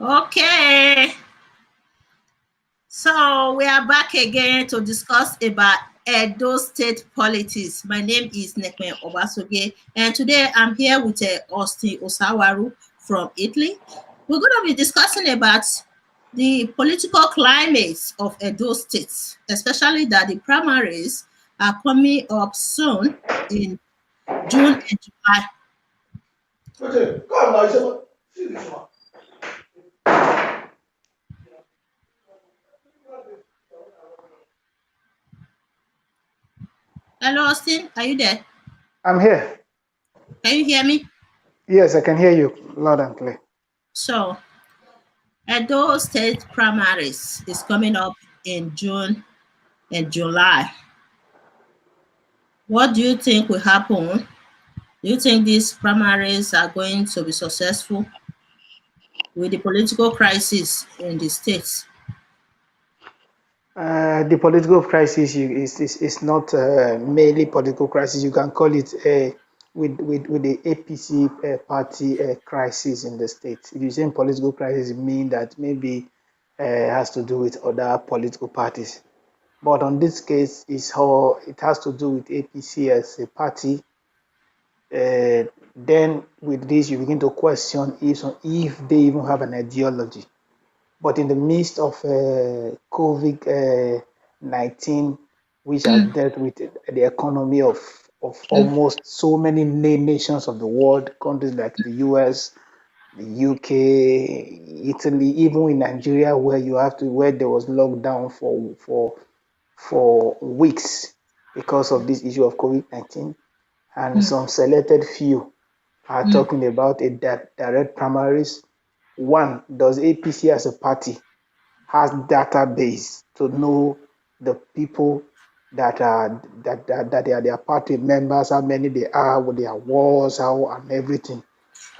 Okay, so we are back again to discuss about Edo State politics. My name is Nekme Obaseki, and today I'm here with Austin Osawaru from Italy. We're going to be discussing about the political climate of Edo State, especially that the primaries are coming up soon in June and July. Okay, come now, see this one. Hello, Austin, are you there? I'm here. Can you hear me? Yes, I can hear you loud and clear. So, Edo State primaries is coming up in June and July. What do you think will happen? Do you think these primaries are going to be successful with the political crisis in the states? The political crisis is not mainly political crisis. You can call it with the APC party crisis in the state. If you say political crisis, it means that maybe has to do with other political parties. But on this case, is how it has to do with APC as a party. Then with this, you begin to question if they even have an ideology. But in the midst of COVID-19, which has dealt with the economy of almost so many nations of the world, countries like the US, the UK, Italy, even in Nigeria, where there was lockdown for weeks because of this issue of COVID-19, and some selected few are talking about a direct primaries. One, does APC as a party has database to know the people that they are their party members, how many they are, what their wars, how and everything.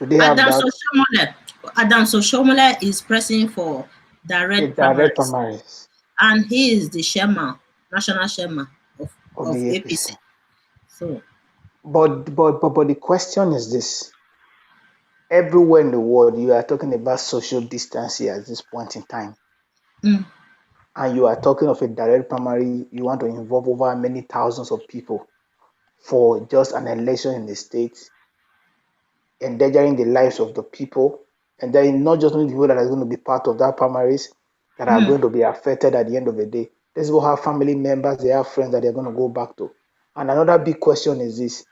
Do they have Adam that? Soshomole. Adam Soshomole is pressing for A direct direct primaries, primaries and he is the chairman, national chairman of of the APC. APC. So, But the question is this: everywhere in the world, you are talking about social distancing at this point in time. And you are talking of a direct primary, you want to involve over many thousands of people for just an election in the state, endangering the lives of the people, and then not just only the people that are going to be part of that primaries that are going to be affected at the end of the day. These people have family members, they have friends that they're going to go back to. And another big question is this: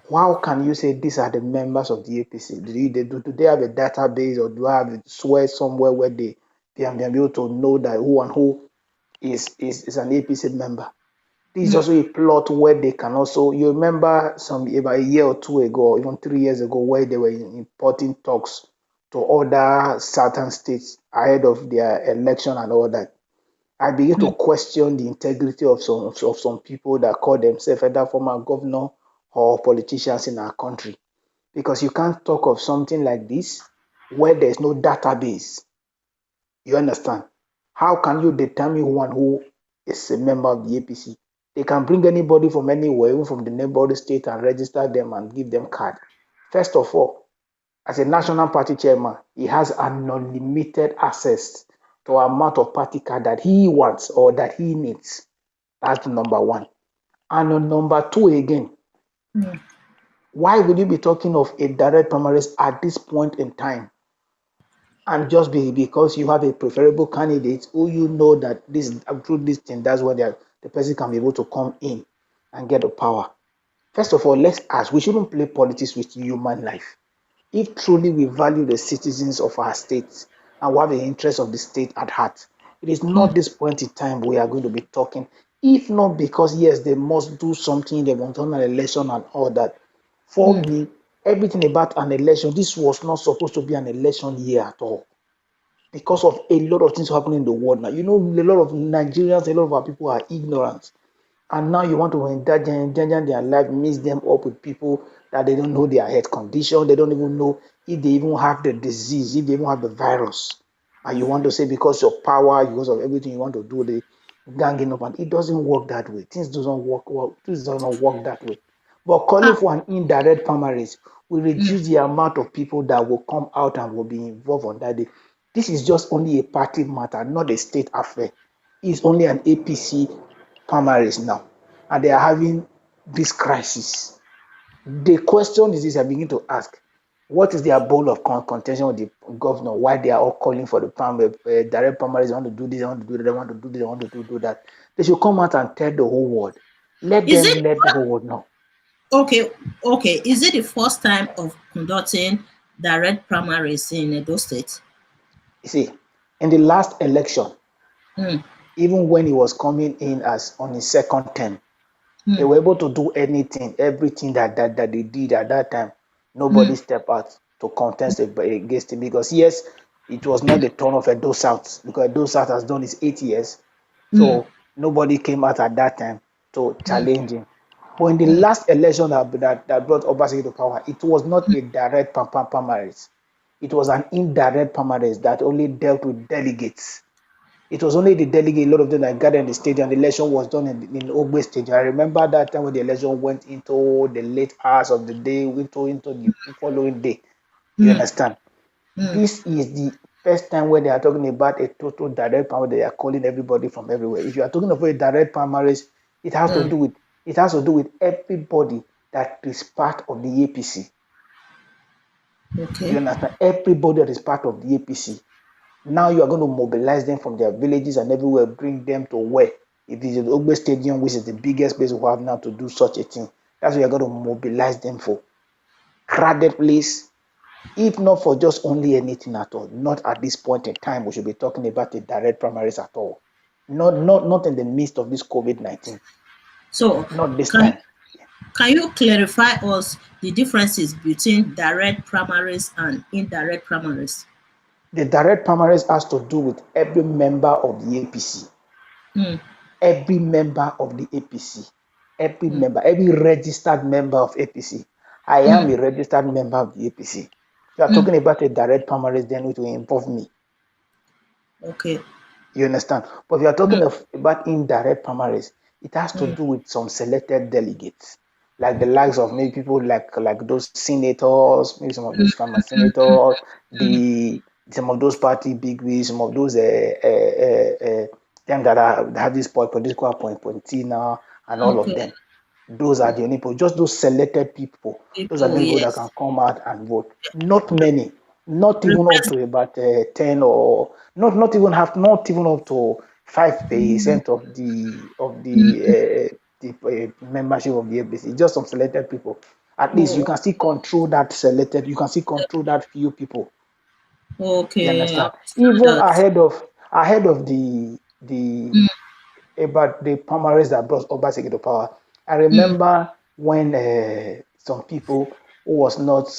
how can you say these are the members of the APC? Do they have a database, or do I have it swear somewhere where they can be able to know that who and who is an APC member? This is also a plot where they can also, you remember about a year or two ago, or even 3 years ago, where they were importing talks to other certain states ahead of their election and all that. I begin to question the integrity of some people that call themselves either former governor or politicians in our country. Because you can't talk of something like this where there's no database. You understand? How can you determine who is a member of the APC? They can bring anybody from anywhere, even from the neighboring state, and register them and give them card. First of all, as a national party chairman, he has an unlimited access to amount of party card that he wants or that he needs. That's number one. And on number two again, why would you be talking of a direct primaries at this point in time? And just because you have a preferable candidate who you know that through this thing, that's where the person can be able to come in and get the power. First of all, let's ask, we shouldn't play politics with human life. If truly we value the citizens of our state and we have the interest of the state at heart, it is not this point in time we are going to be talking, if not because, yes, they must do something, they want an election and all that. For me, everything about an election, this was not supposed to be an election year at all. Because of a lot of things happening in the world now. You know, a lot of Nigerians, a lot of our people are ignorant. And now you want to endanger their life, mix them up with people that they don't know their health condition. They don't even know if they even have the disease, if they even have the virus. And you want to say because of power, because of everything you want to do, they ganging up. And it doesn't work that way. Things doesn't work well. Things don't work that way. But calling for an indirect primaries will reduce the amount of people that will come out and will be involved on that day. This is just only a party matter, not a state affair. It's only an APC primaries now, and they are having this crisis. The question is this: I begin to ask, what is their bone of contention with the governor? Why they are all calling for the direct primaries? They want to do this, they want to do that, they want to do this, they want to do that. They should come out and tell the whole world. Let Is it the whole world know. okay? Okay, is it the first time of conducting direct primaries in Edo State? You see, in the last election, Mm, even when he was coming in as on his second term, they mm, were able to do anything, everything that they did at that time. Nobody mm, stepped out to contest against him because yes, it was not the turn of Edo South because Edo South has done his 8 years. mm, So nobody came out at that time to mm, challenge him. But in the mm, last election that brought Obaseki to power, it was not a direct primaries. It was an indirect primaries that only dealt with delegates. It was only the delegate, a lot of them that gathered in the stadium. The election was done in Ogbe Stadium. I remember that time when the election went into the late hours of the day, into the following day. You mm, understand? mm, This is the first time when they are talking about a total direct primary. They are calling everybody from everywhere. If you are talking about a direct primaries, mm. it has to do with everybody that is part of the APC. You Okay. understand? Everybody that is part of the APC. Now you are going to mobilize them from their villages and everywhere, bring them to where? If it's the Ogbe Stadium, which is the biggest place we have now to do such a thing, that's what you're going to mobilize them for. Crowded place, if not for just only anything at all, not at this point in time, we should be talking about the direct primaries at all. Not in the midst of this COVID-19. So, Not this can time. can you clarify us the differences between direct primaries and indirect primaries? The direct primaries has to do with every member of the APC. Mm, Every member of the APC, mm, every registered member of APC. I am mm, a registered member of the APC. If you are mm. talking about a direct primaries, then it will involve me. Okay. You understand? But if you are Mm, talking about indirect primaries, it has to mm, do with some selected delegates, like the likes of maybe people like those senators, maybe some of mm, those former senators, mm. the some of those party bigwigs, some of those them that have this political appointee and all of Okay. them. Those are the only people, just those selected people. Those are the People, only people that can yes. come out and vote. Not many, not even up Repress. to about 10 or not even up to 5% of the membership of the APC. Just some selected people. At least you Oh, can still control that selected. You can still control that few people. You okay. I understand? understand Even that. ahead of the Mm, about the primaries that brought Obaseki to power. I mm, remember when some people who was not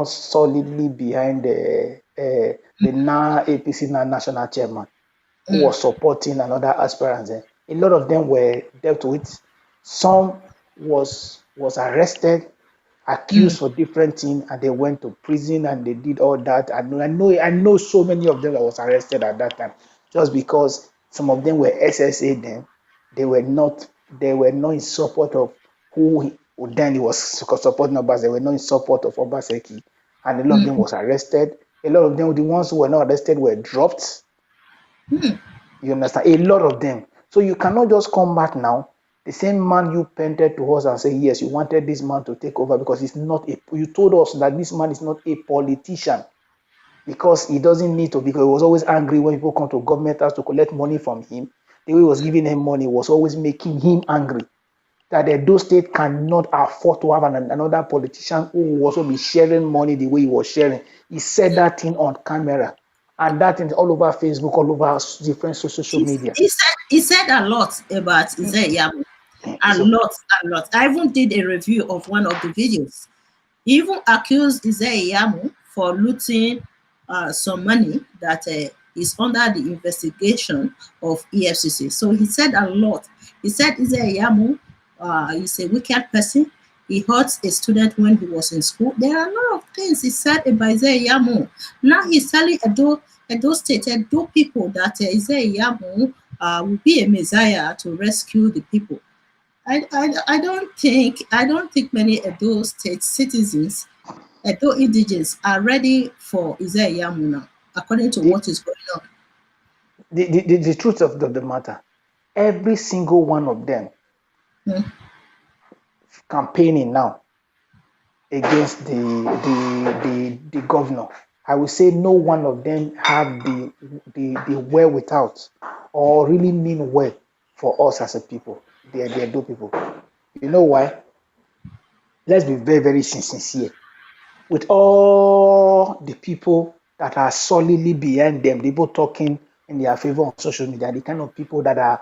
solidly behind the now APC now national chairman who mm, was supporting another aspirant. A lot of them were dealt with. Some was arrested, mm, accused for different things, and they went to prison and they did all that. I know so many of them that was arrested at that time just because some of them were SSA then. They were not in support of who then he was supporting Obaseki. They were not in support of Obaseki, and a lot of them mm, was arrested. A lot of them, the ones who were not arrested, were dropped. mm. You understand? A lot of them. So you cannot just come back now. The same man you painted to us and say, yes, you wanted this man to take over because he's not you told us that this man is not a politician because he doesn't need to, because he was always angry when people come to government house to collect money from him. The way he was giving him money was always making him angry. That the Edo State cannot afford to have another politician who will also be sharing money the way he was sharing. He said that thing on camera, and that thing all over Facebook, all over different social media. He said a lot about Isaiah. A So lot, a lot. I even did a review of one of the videos. He even accused Izeyamu for looting some money that is under the investigation of EFCC. So he said a lot. He said Izeyamu is a wicked person. He hurt a student when he was in school. There are a lot of things he said about Izeyamu. Now he's telling Edo State, Edo people that Izeyamu will be a messiah to rescue the people. I don't think many Edo State citizens, Edo indigenes, are ready for Izeyamu now. according to The, what is going on. the truth of the matter, every single one of them Mm. campaigning now against the governor. I would say no one of them have the wherewithal or really mean well for us as a people. They do people. You know why? Let's be very, very sincere. With all the people that are solidly behind them, the people talking in their favor on social media, the kind of people that are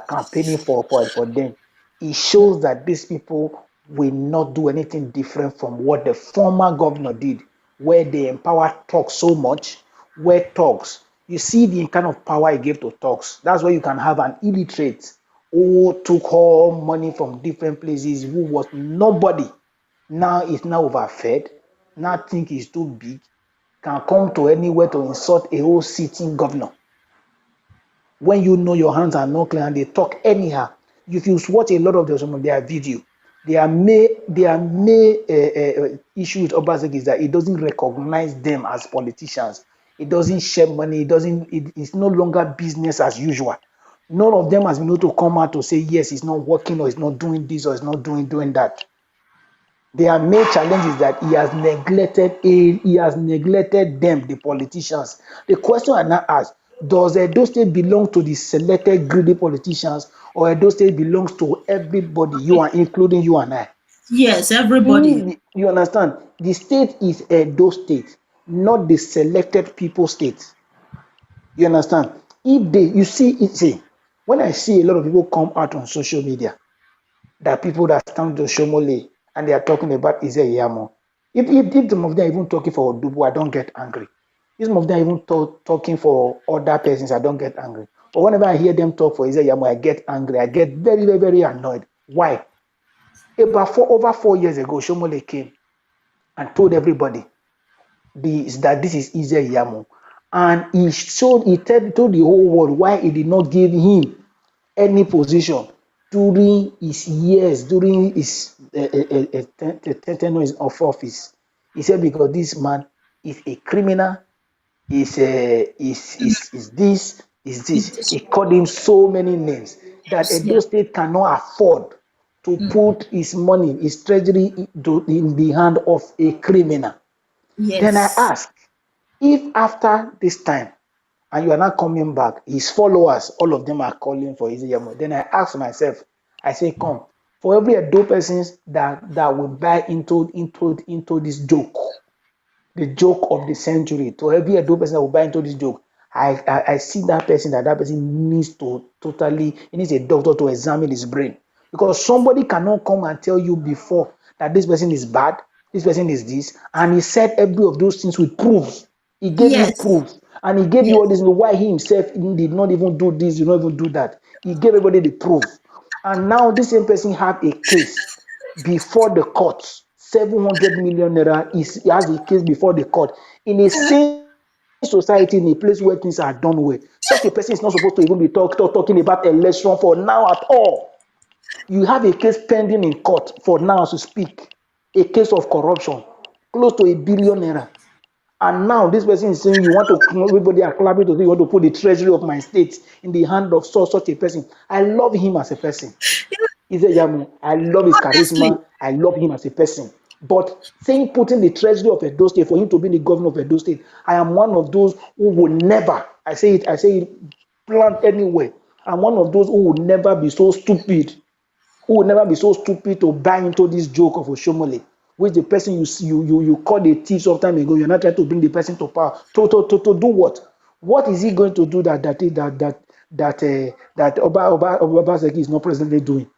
campaigning for them, it shows that these people will not do anything different from what the former governor did, where they empower talks so much, where talks, you see the kind of power he gave to talks. That's why you can have an illiterate who took all money from different places, who was nobody, now is now overfed, now think he's too big, can come to anywhere to insult a whole sitting governor. When you know your hands are not clean and they talk anyhow, if you watch a lot of some of their video, their main issue with Obaseki is that it doesn't recognize them as politicians. It doesn't share money. It's no longer business as usual. None of them has been able to come out to say yes, it's not working or it's not doing this or it's not doing that. Their main challenge is that he has neglected them, the politicians. The question I now ask, does Edo State belong to the selected greedy politicians, or Edo State belongs to everybody, you are including you and I? Yes, everybody. You understand? The state is Edo State, not the selected people state. You understand? When I see a lot of people come out on social media, that people that stand to Shomole and they are talking about Izeyamo. If some of them are even talking for Odubu, I don't get angry. If some of them are even talking for other persons, I don't get angry. But whenever I hear them talk for Izeyamo, I get angry. I get very, very, very annoyed. Why? Over 4 years ago, Shomole came and told everybody that this is Izeyamo. And he told the whole world why he did not give him any position during his years, during his tenure of office. He said because this man is a criminal, is this, is this. He called him so many names that Edo Yeah. State cannot afford to put his money, his treasury in the hand of a criminal. Then I Yes. ask, if after this time and you are not coming back, his followers, all of them are calling for Izeyamo. Then I ask myself, I say, come, for every Edo persons that will buy into this joke, the joke of the century, to every Edo person that will buy into this joke, I see that person needs to totally, he needs a doctor to examine his brain. Because somebody cannot come and tell you before that this person is bad, this person is this, and he said every of those things with proofs. He gave you Yes. proof, and he gave you all Yes. this why he himself did not even do this, did not even do that. He gave everybody the proof. And now this same person have a case before the court. 700 million naira he has a case before the court in a sane society, in a place where things are done well. Such a person is not supposed to even be talking about election for now at all. You have a case pending in court for now as we speak, a case of corruption close to 1 billion naira. And now this person is saying you want to, everybody are clapping to say you want to put the treasury of my state in the hand of such a person. I love him as a person. Izeyamo, I love his Honestly. charisma. I love him as a person. But saying putting the treasury of Edo State for him to be the governor of Edo State, I am one of those who will never, I say it plant anywhere. I'm one of those who will never be so stupid, to buy into this joke of Oshomole, which the person you called a thief some time ago, you're not trying to bring the person to power. To do what? What is he going to do that Obaseki is not presently doing?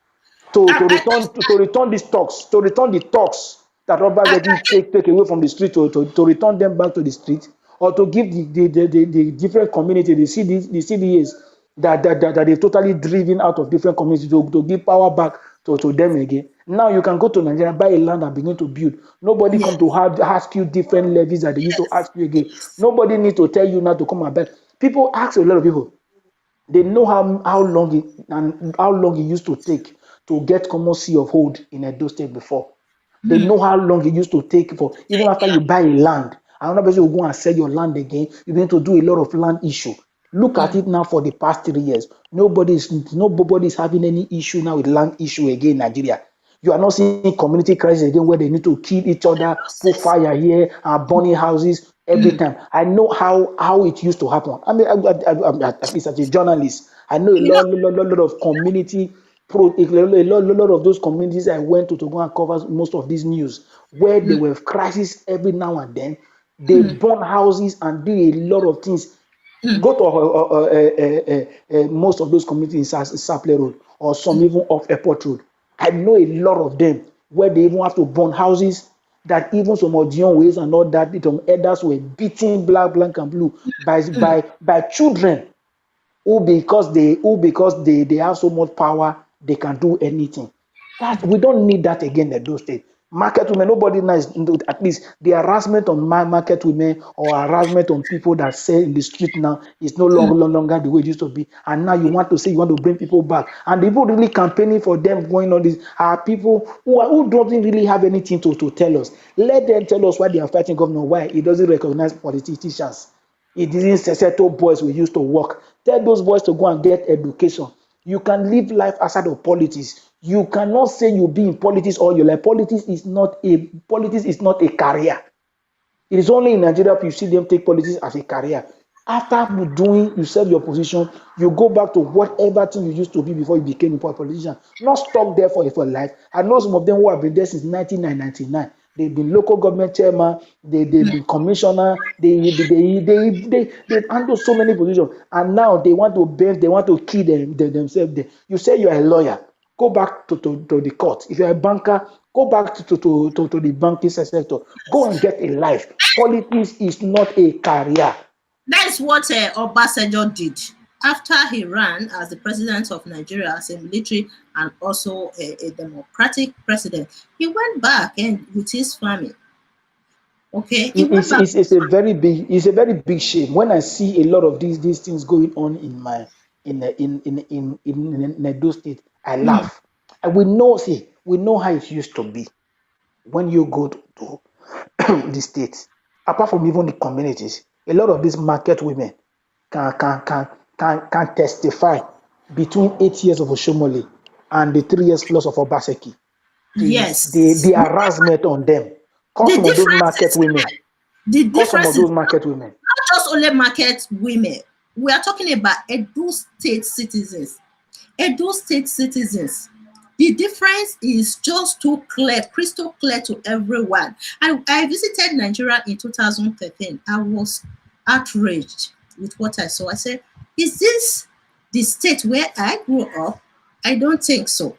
To I return the talks that I Obaseki take away from the street, to return them back to the street, or to give the different community, the CDAs that they've totally driven out of different communities, to give power back to them again. Now you can go to Nigeria, buy a land and begin to build. Nobody yes. come to ask you different levies that they used to Yes. ask you again. Nobody need to tell you now to come and buy. People ask a lot of people. They know how long it used to take to get common C of hold in Edo State before. They know how long it used to take for even after you buy a land Another person will go and sell your land again. You begin to do a lot of land issue. Look at it now for the past 3 years. Nobody is having any issue now with land issue again in Nigeria. You are not seeing community crisis again where they need to kill each other, put fire here, and burning houses every time. I know how it used to happen. I mean, at least as a journalist, I know a You know, lot of community a lot of those communities I went to go and cover most of these news where there were crises every now and then. They burn houses and do a lot of things. Go to most of those communities in Saple Road or some even off Airport Road. I know a lot of them where they even have to burn houses that even some Odion ways and all that, some elders were beating black and blue by children who because they have so much power they can do anything. That we don't need that again in those states. Market women, nobody knows. At least the harassment on market women or harassment on people that sell in the street now is no longer the way it used to be. And now you want to say you want to bring people back, and the people really campaigning for them going on this are people who don't really have anything to tell us. Let them tell us why they are fighting government, why he doesn't recognize politicians. It didn't settle boys we used to work. Tell those boys to go and get education. You can live life outside of politics. You cannot say you be in politics all your life. Politics is not a career. It is only in Nigeria you see them take politics as a career. After you serve your position, you go back to whatever thing you used to be before you became a politician. Not stuck there for life. I know some of them who have been there since 1999. They've been local government chairman, they've been commissioner, they've handled so many positions, and now they want to bend, they want to kill themselves there. You say you're a lawyer, go back to the court. If you're a banker, go back to the banking sector. Go and get a life. Politics is not a career. that's what Obasanjo did after he ran as the president of Nigeria as a military and also a democratic president. He went back and with his family. Okay, he went back. It's a very big shame when I see a lot of these things going on in my in Edo State. I laugh. And we know how it used to be when you go to the states. Apart from even the communities, a lot of these market women can testify between 8 years of Oshomole and the 3 years plus of Obaseki. The Yes. harassment on them. Call The some of those difference market is women. the Call some of difference is those market women. not just only market women. We are talking about Edo State citizens. Edo State citizens. The difference is just too clear, crystal clear to everyone. I visited Nigeria in 2013. I was outraged with what I saw. I said, is this the state where I grew up? I don't think so.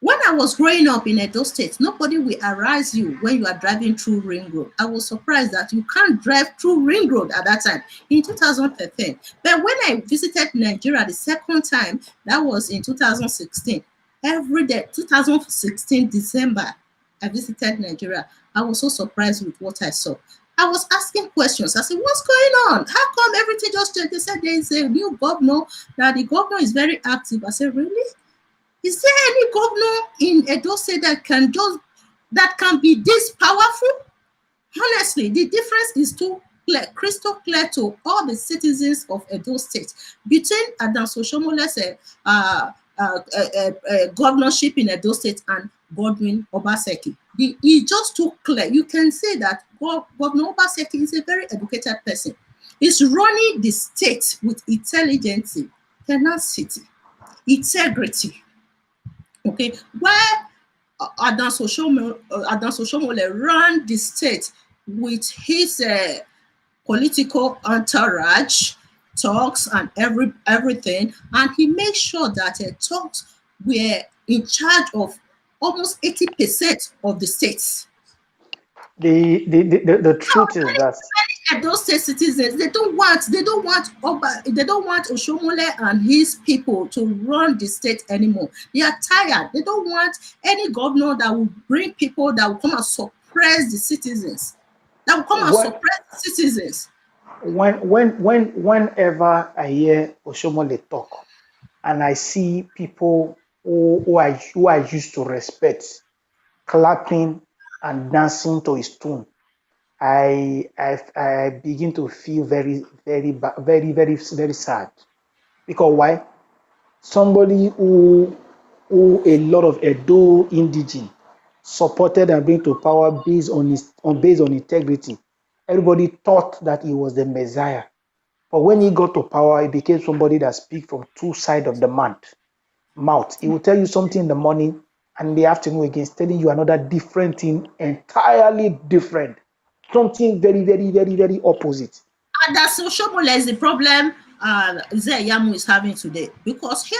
When I was growing up in Edo State, nobody will harass you when you are driving through Ring Road. I was surprised that you can't drive through Ring Road at that time in 2013. But when I visited Nigeria the second time, that was in 2016, every day, 2016 December, I visited Nigeria. I was so surprised with what I saw. I was asking questions. I said, what's going on? How come everything just changed? They said there is a new governor, that the governor is very active. I said, really? Is there any governor in Edo State that can be this powerful? Honestly, the difference is too clear, crystal clear to all the citizens of Edo State between Adanso Shomole's governorship in Edo State and Godwin Obaseki. It's just too clear. You can say that Governor Obaseki is a very educated person. He's running the state with intelligence, tenacity, integrity. Okay, where Adanso Shomole ran the state with his political entourage, talks and everything, and he made sure that talks were in charge of almost 80% of the states. The truth is that At those state citizens, they don't want Oshomole and his people to run the state anymore. They are tired. They don't want any governor that will bring people that will come and suppress the citizens. That will come and when suppress the citizens. whenever I hear Oshomole talk and I see people who I used to respect clapping and dancing to his tune, I begin to feel very sad. Because why? Somebody who a lot of Edo indigene supported and bring to power based on integrity. Everybody thought that he was the Messiah. But when he got to power, he became somebody that speaks from two sides of the mouth. He will tell you something in the morning, and in the afternoon again, he's telling you another different thing, entirely different. Something very opposite. And that's Oshomole is the problem Izeyamu is having today. Because he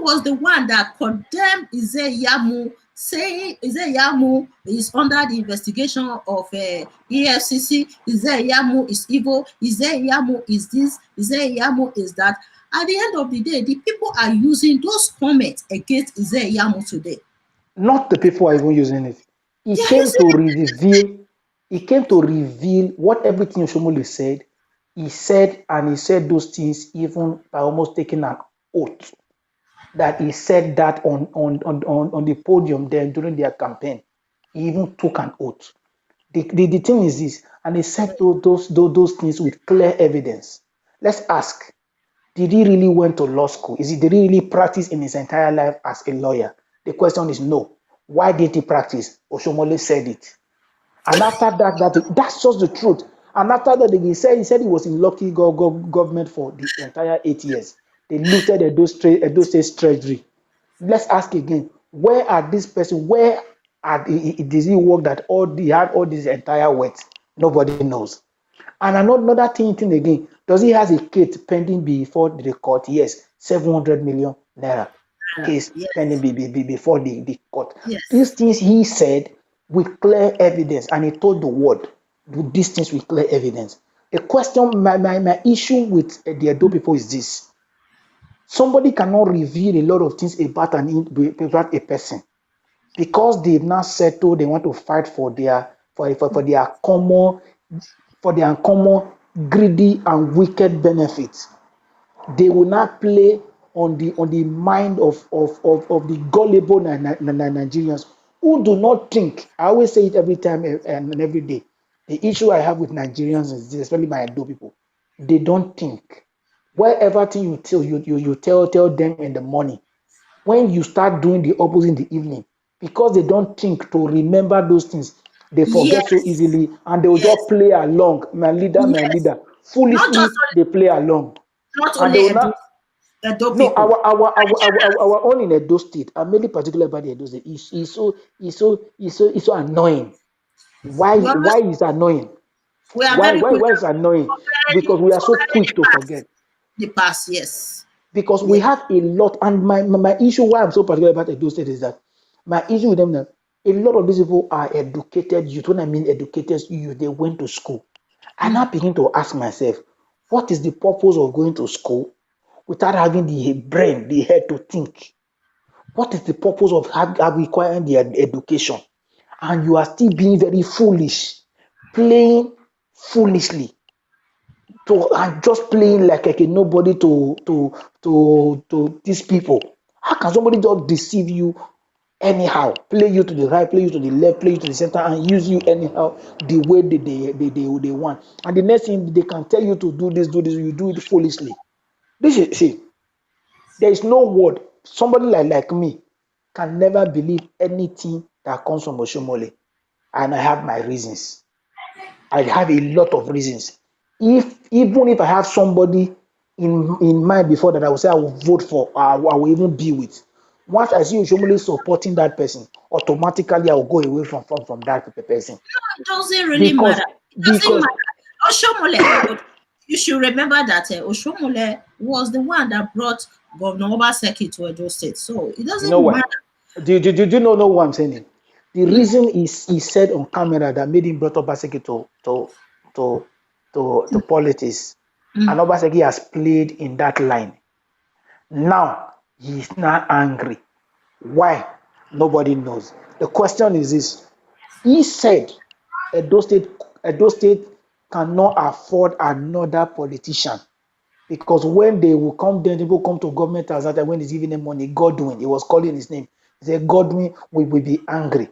was the one that condemned Izeyamu, saying Izeyamu is under the investigation of EFCC, Izeyamu is evil, Izeyamu is this, Izeyamu is that. At the end of the day, the people are using those comments against Izeyamu today. Not the people are even using it. He They are came using to it. reveal what everything Oshomole said. He said those things even by almost taking an oath that he said that on the podium there during their campaign. He even took an oath. The thing is this, and he said those things with clear evidence. Let's ask, did he really went to law school? Did he really practice in his entire life as a lawyer? The question is no. Why did he practice? Oshomole said it. And after that's just the truth. And after that, he said he was in lucky government for the entire 8 years. They looted Edo State's treasury. Let's ask again, where are this person? Where does he work that he had all this entire wealth? Nobody knows. And another thing again, does he has a case pending before the court? Yes, 700 million naira case pending Yes, before the court. These yes. things he said with clear evidence, and he told the world these things with clear evidence. The question, my issue with the Edo people is this: somebody cannot reveal a lot of things about a person because they've now settled. They want to fight for their common greedy and wicked benefits. They will not play on the mind of the gullible Nigerians who do not think. I always say it every time and every day. The issue I have with Nigerians is this, especially my Edo people. They don't think. Whatever thing you tell them in the morning, when you start doing the opposite in the evening, because they don't think to remember those things, they forget so Yes, easily, and they will just yes, play along. My leader, my yes. leader. Not just Foolishly, they play along. not And only they will Edo, not. Edo No, people. our own in Edo State. I'm mainly particular about the Edo State. He's so annoying. Why We always why is annoying? we are Why very why quick why is annoying? Because we are so forgetting quick to forget. the past. Yes, Because we yes. have a lot, and my issue why I'm so particular about Edo State is that my issue with them that a lot of these people are educated youth. When I mean educated youth, they went to school. I now begin to ask myself, what is the purpose of going to school without having the brain, the head to think? What is the purpose of requiring the education? And you are still being very foolish, playing foolishly to and just playing like a nobody to these people. How can somebody just deceive you anyhow, play you to the right, play you to the left, play you to the center, and use you anyhow the way they want? And the next thing they can tell you to do this, you do it foolishly. This is see, there is no word. Somebody like me can never believe anything that comes from Oshomole, and I have my reasons. I have a lot of reasons. Even if I have somebody in mind before that, I will say I will vote for, I will even be with. Once I see Oshomole supporting that person, automatically I will go away from that person It doesn't really because matter. It doesn't because matter. Oshomole, you should remember that Oshomole was the one that brought Governor Obaseki to Edo State. So it you know doesn't what? matter. Do you know what I'm saying? The reason is he said on camera that made him brought Obaseki to to politics, and Obaseki has played in that line. Now he's not angry. Why? Nobody knows. The question is this. He said Edo State, Edo State cannot afford another politician because when they will come, then people come to government as that when he's giving them money, Godwin, he was calling his name. He said, Godwin will be angry.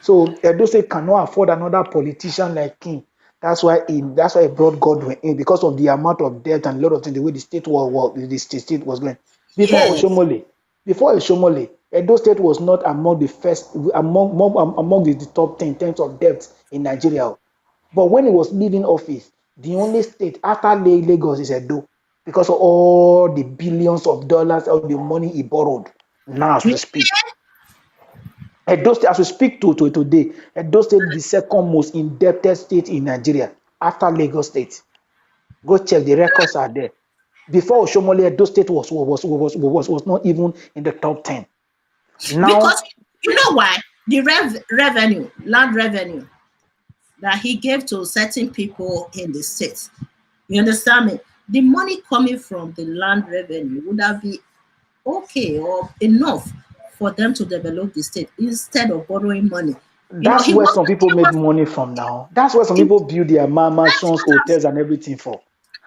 So Edo State cannot afford another politician like him. That's why he brought Godwin in, because of the amount of debt and a lot of things, the way the state was going. Before Yes. Oshomole, before Oshomole, Edo State was not among the first among the top 10 in terms of debt in Nigeria. But when he was leaving office, the only state after Lagos is Edo, because of all the billions of dollars, all the money he borrowed. Now as we speak, Edo State, as we speak to today, Edo State the second most indebted state in Nigeria after Lagos State. Go check, the records are there. Before Oshomole, Edo State was not even in the top 10. Because Now, you know why? The revenue, land revenue that he gave to certain people in the state. You understand me? The money coming from the land revenue would have been okay or enough for them to develop the state instead of borrowing money. You know, that's where some people made money from now. That's where some it, people build their that's mansions, what hotels, and everything for.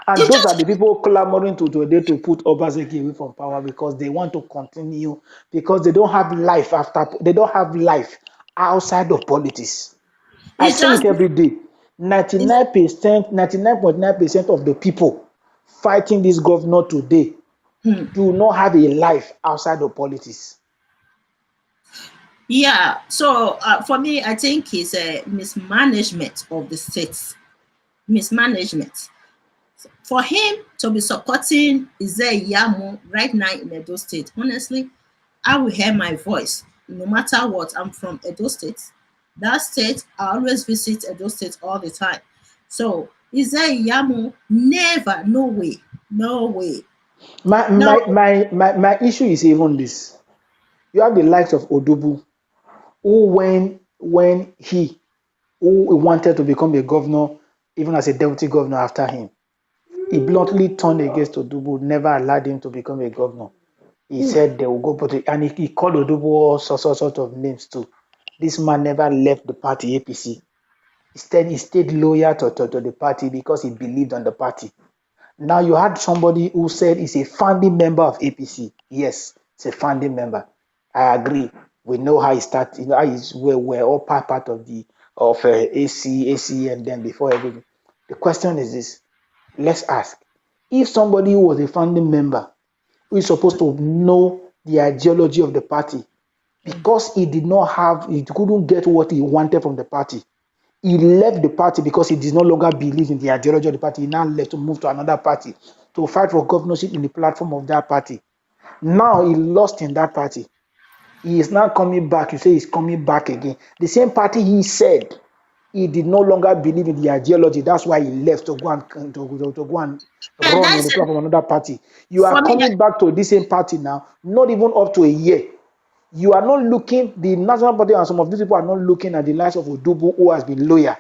And it those are just the people clamoring to today to put Obaseki away from power, because they want to continue, because they don't have life outside of politics. I it's say just it every day. it's, 99%, 99.9% of the people fighting this governor today do not have a life outside of politics. yeah. So for me, I think it's a mismanagement of the states. Mismanagement. For him to be supporting Yamu right now in Edo State, honestly, I will hear my voice no matter what. I'm from Edo State. That state, I always visit Edo State all the time. So Yamu, never, no way, no way, My, no. my, my, my, my issue is even this. You have the likes of Odubu, who when he who wanted to become a governor, even as a deputy governor after him, he bluntly turned against Odubu, never allowed him to become a governor. He said they will go, and he called Odubu all sorts of names too. This man never left the party APC. Instead, he stayed loyal to the party because he believed on the party. Now you had somebody who said he's a founding member of APC. Yes, it's a founding member. I agree. We know how he started. You know how we're all part of the of AC, and then before everything. The question is this: let's ask, if somebody who was a founding member, who is supposed to know the ideology of the party, because he couldn't get what he wanted from the party, he left the party because he did no longer believe in the ideology of the party. He now left to move to another party to fight for governorship in the platform of that party. Now he lost in that party. He is now coming back. You say he's coming back again. The same party he said he did no longer believe in the ideology. That's why he left to go and go and And run on that's the platform of another party. You for are me. That coming back to the same party now, not even up to a year. You are not looking, the National Party and some of these people are not looking at the likes of Odubu, who has been loyal,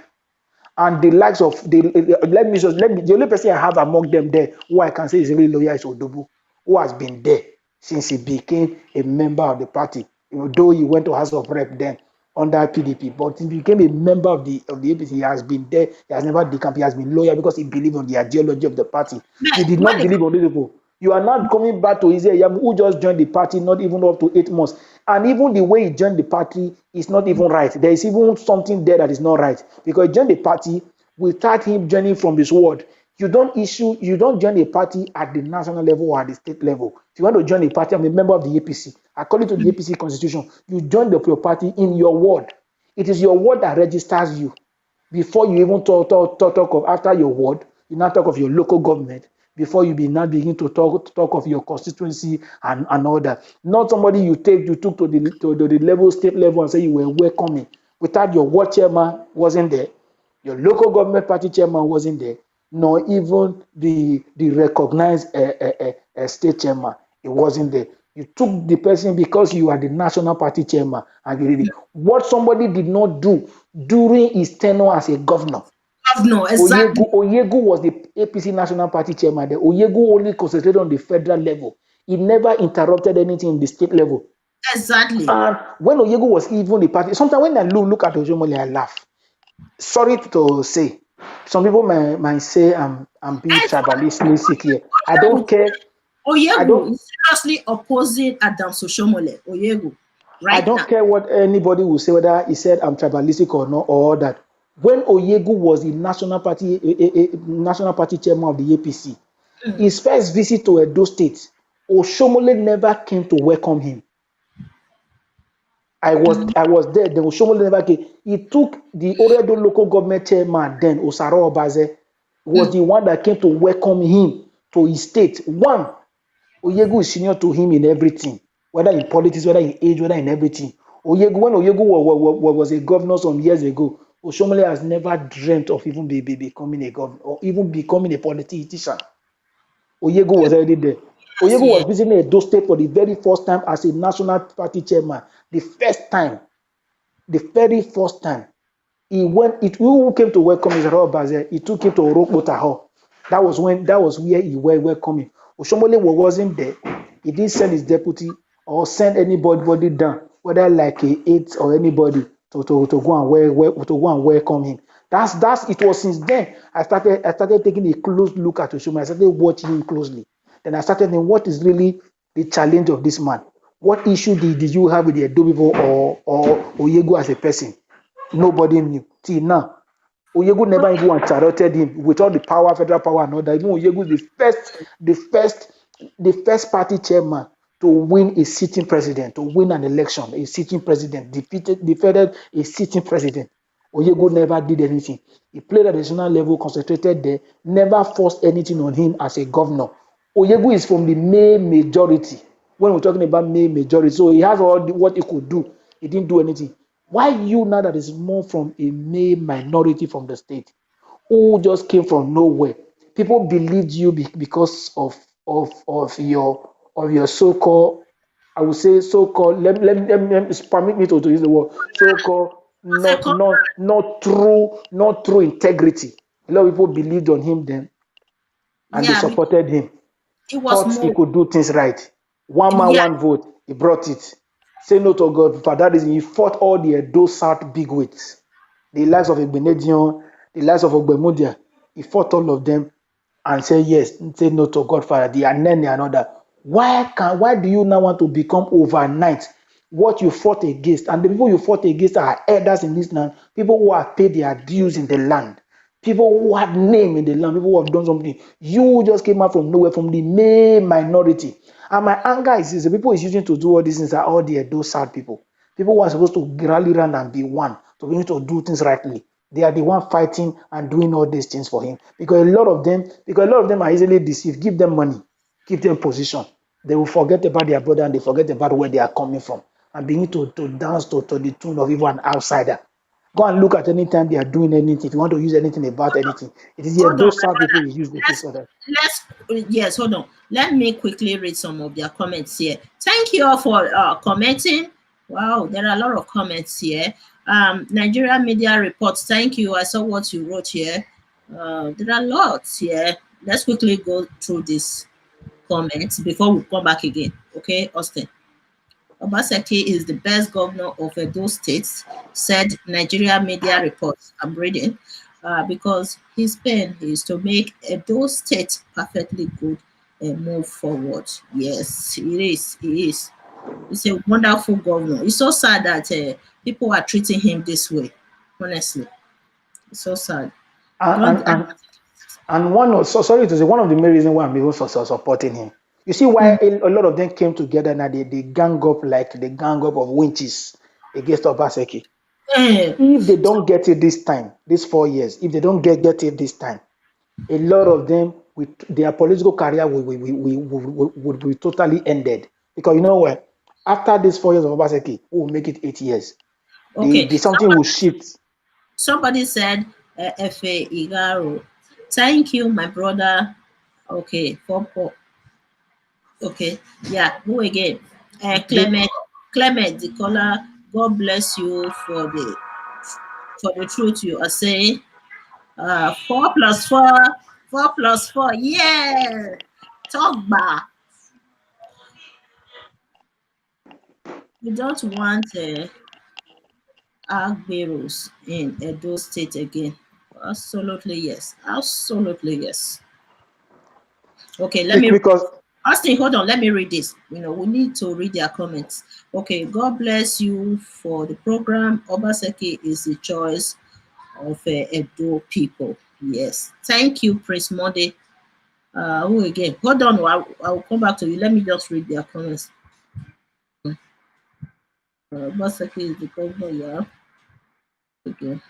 and the likes of the only person I have among them there who I can say is really loyal is Odubu, who has been there since he became a member of the party. Though he went to House of Rep then under PDP, but he became a member of the APC. He has been there. He has never decamped. He has been loyal because he believed on the ideology of the party. You did when not it believe on these people. You are not coming back to Yamu, who just joined the party not even up to 8 months. And even the way he joined the party is not even right. There is even something there that is not right. Because he joined the party without him joining from his ward. You don't join a party at the national level or at the state level. If you want to join a party, I'm a member of the APC. According to the APC constitution, you join your party in your ward. It is your ward that registers you. Before you even talk of after your ward, you now talk of your local government before you now begin to talk of your constituency and all that. Not somebody you took to the level, state level, and say you were welcoming without your ward chairman wasn't there, your local government party chairman wasn't there, nor even the recognized state chairman. It wasn't there. You took the person because you are the national party chairman, and you did it. What somebody did not do during his tenure as a governor. governor exactly. Oyegu was the APC National Party chairman. The Oyegu only concentrated on the federal level. He never interrupted anything in the state level. Exactly. And when Oyegu was even the party, sometimes when I look at Ojomole, I laugh. Sorry to say, some people might say I'm being And tribalistic here. I don't care. I Oyegu don't. is seriously opposing Adam Soshomole. Oyegu. I right now. don't care what anybody will say, whether he said I'm tribalistic or not, or that. When Oyegu was the national party chairman of the APC, his first visit to Edo State, Oshomole never came to welcome him. I was there. Then Oshomole never came. He took the Oredo local government chairman, then Osaro Obaze, was the one that came to welcome him to his state. One, Oyegu is senior to him in everything, whether in politics, whether in age, whether in everything. When Oyegu was a governor some years ago, Oshomole has never dreamt of even becoming a governor or even becoming a politician. Oyegu was already there. Yes, Oyegu yeah. was visiting Edo State for the very first time as a national party chairman. The very first time. Who came to welcome Israel Bazel, he took him to Orokpotaho. That was where he were welcoming. Oshomole wasn't there. He didn't send his deputy or send anybody down, whether like a aide or anybody to go and welcome him. That's it. Was since then I started taking a close look at Oshomole. I started watching him closely. Then I started thinking, what is really the challenge of this man? What issue did you have with the Edo people or Oyegu as a person? Nobody knew. Till now, Oyegu never Okay. even charioted him with all the power, federal power, and all that. Even Oyegu is the first party chairman to win a sitting president, to win an election, a sitting president, defeated a sitting president. Oyegu never did anything. He played at the national level, concentrated there, never forced anything on him as a governor. Oyegu is from the May majority. When we're talking about May majority, so he has what he could do. He didn't do anything. Why you now that is more from a May minority from the state, who just came from nowhere? People believed you because of your so-called, I would say so-called. Permit me to use the word so-called What's a not true integrity. A lot of people believed on him then, and they Yeah, because supported him. it was Thought he more. could do things right. One man, Yeah. one vote. He brought it. Say no to God. For that reason, he fought all the Edo South bigwigs, the likes of Igbenedion, the likes of Ogbemudia. He fought all of them and said yes, say no to Godfather, the Anene and all that. Why do you now want to become overnight what you fought against? And the people you fought against are elders in this land, people who have paid their dues in the land, people who have name in the land, people who have done something. You just came out from nowhere, from the main minority. And my anger is the people is using to do all these things are all the Edo South people. People who are supposed to rally around and be one, to be able to do things rightly. They are the one fighting and doing all these things for him. Because a lot of them are easily deceived. Give them money, give them position. They will forget about their brother and they forget about where they are coming from. And begin to dance to the tune of even an outsider. Go and look at any time they are doing anything. If you want to use anything about anything, it is here. Hold on, Those my South people brother. will use the things for that. Yes, hold on. Let me quickly read some of their comments here. Thank you all for commenting. Wow, there are a lot of comments here. Nigeria media reports. Thank you. I saw what you wrote here. There are lots here. Let's quickly go through these comments before we come back again. Okay, Austin. Obaseki is the best governor of Edo State, said Nigeria media reports. I'm reading. Because his pen is to make Edo State perfectly good and move forward. Yes, it is. It is. He's a wonderful governor. It's so sad that people are treating him this way. Honestly, it's so sad. And, Don't. and, and sorry to say, one of the main reasons why I'm even supporting him. You see why a lot of them came together now, they gang up like the gang up of winches against Obaseki. Eh, If they don't get it this time, these 4 years, if they don't get it this time, a lot of them, with their political career would be totally ended. Because you know what? After these 4 years of Obaseki, we will make it 8 years. okay. Something will shift. Somebody said, F.A. Igaro. Thank you, my brother. Okay, okay, yeah, go again. The, Clement, the caller, God bless you for the truth you are saying. 4 plus 4, 4 plus 4, yeah. Talk back. We don't want Agberos in Edo State again. Absolutely yes. Absolutely yes. Okay, let me read because this. Austin, hold on. Let me read this. We need to read their comments. Okay. God bless you for the program. Obaseki is the choice of Edo people. Yes. Thank you, Prince Monday. Who again? Hold on. I'll come back to you. Let me just read their comments. Obaseki is the governor. Yeah. Okay. Let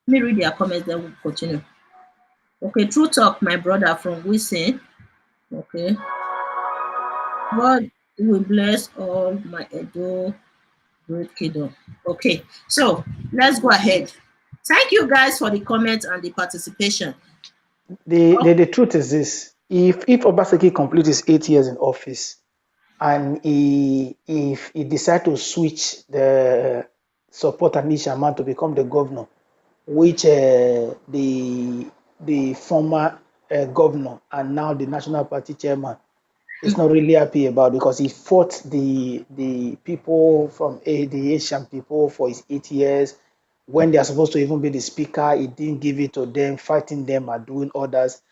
me read their comments. Then we'll continue. Okay. True talk, my brother from Wisin. Okay. God will bless all my Edo great kingdom. Okay, so let's go ahead. Thank you guys for the comments and the participation. The truth is this: if Obaseki completes his 8 years in office and if he decide to switch the support and Ishaman to become the governor, which the former governor and now the National Party chairman is not really happy about, because he fought the people from the Asian people for his 8 years. When they are supposed to even be the speaker, he didn't give it to them, fighting them and doing others.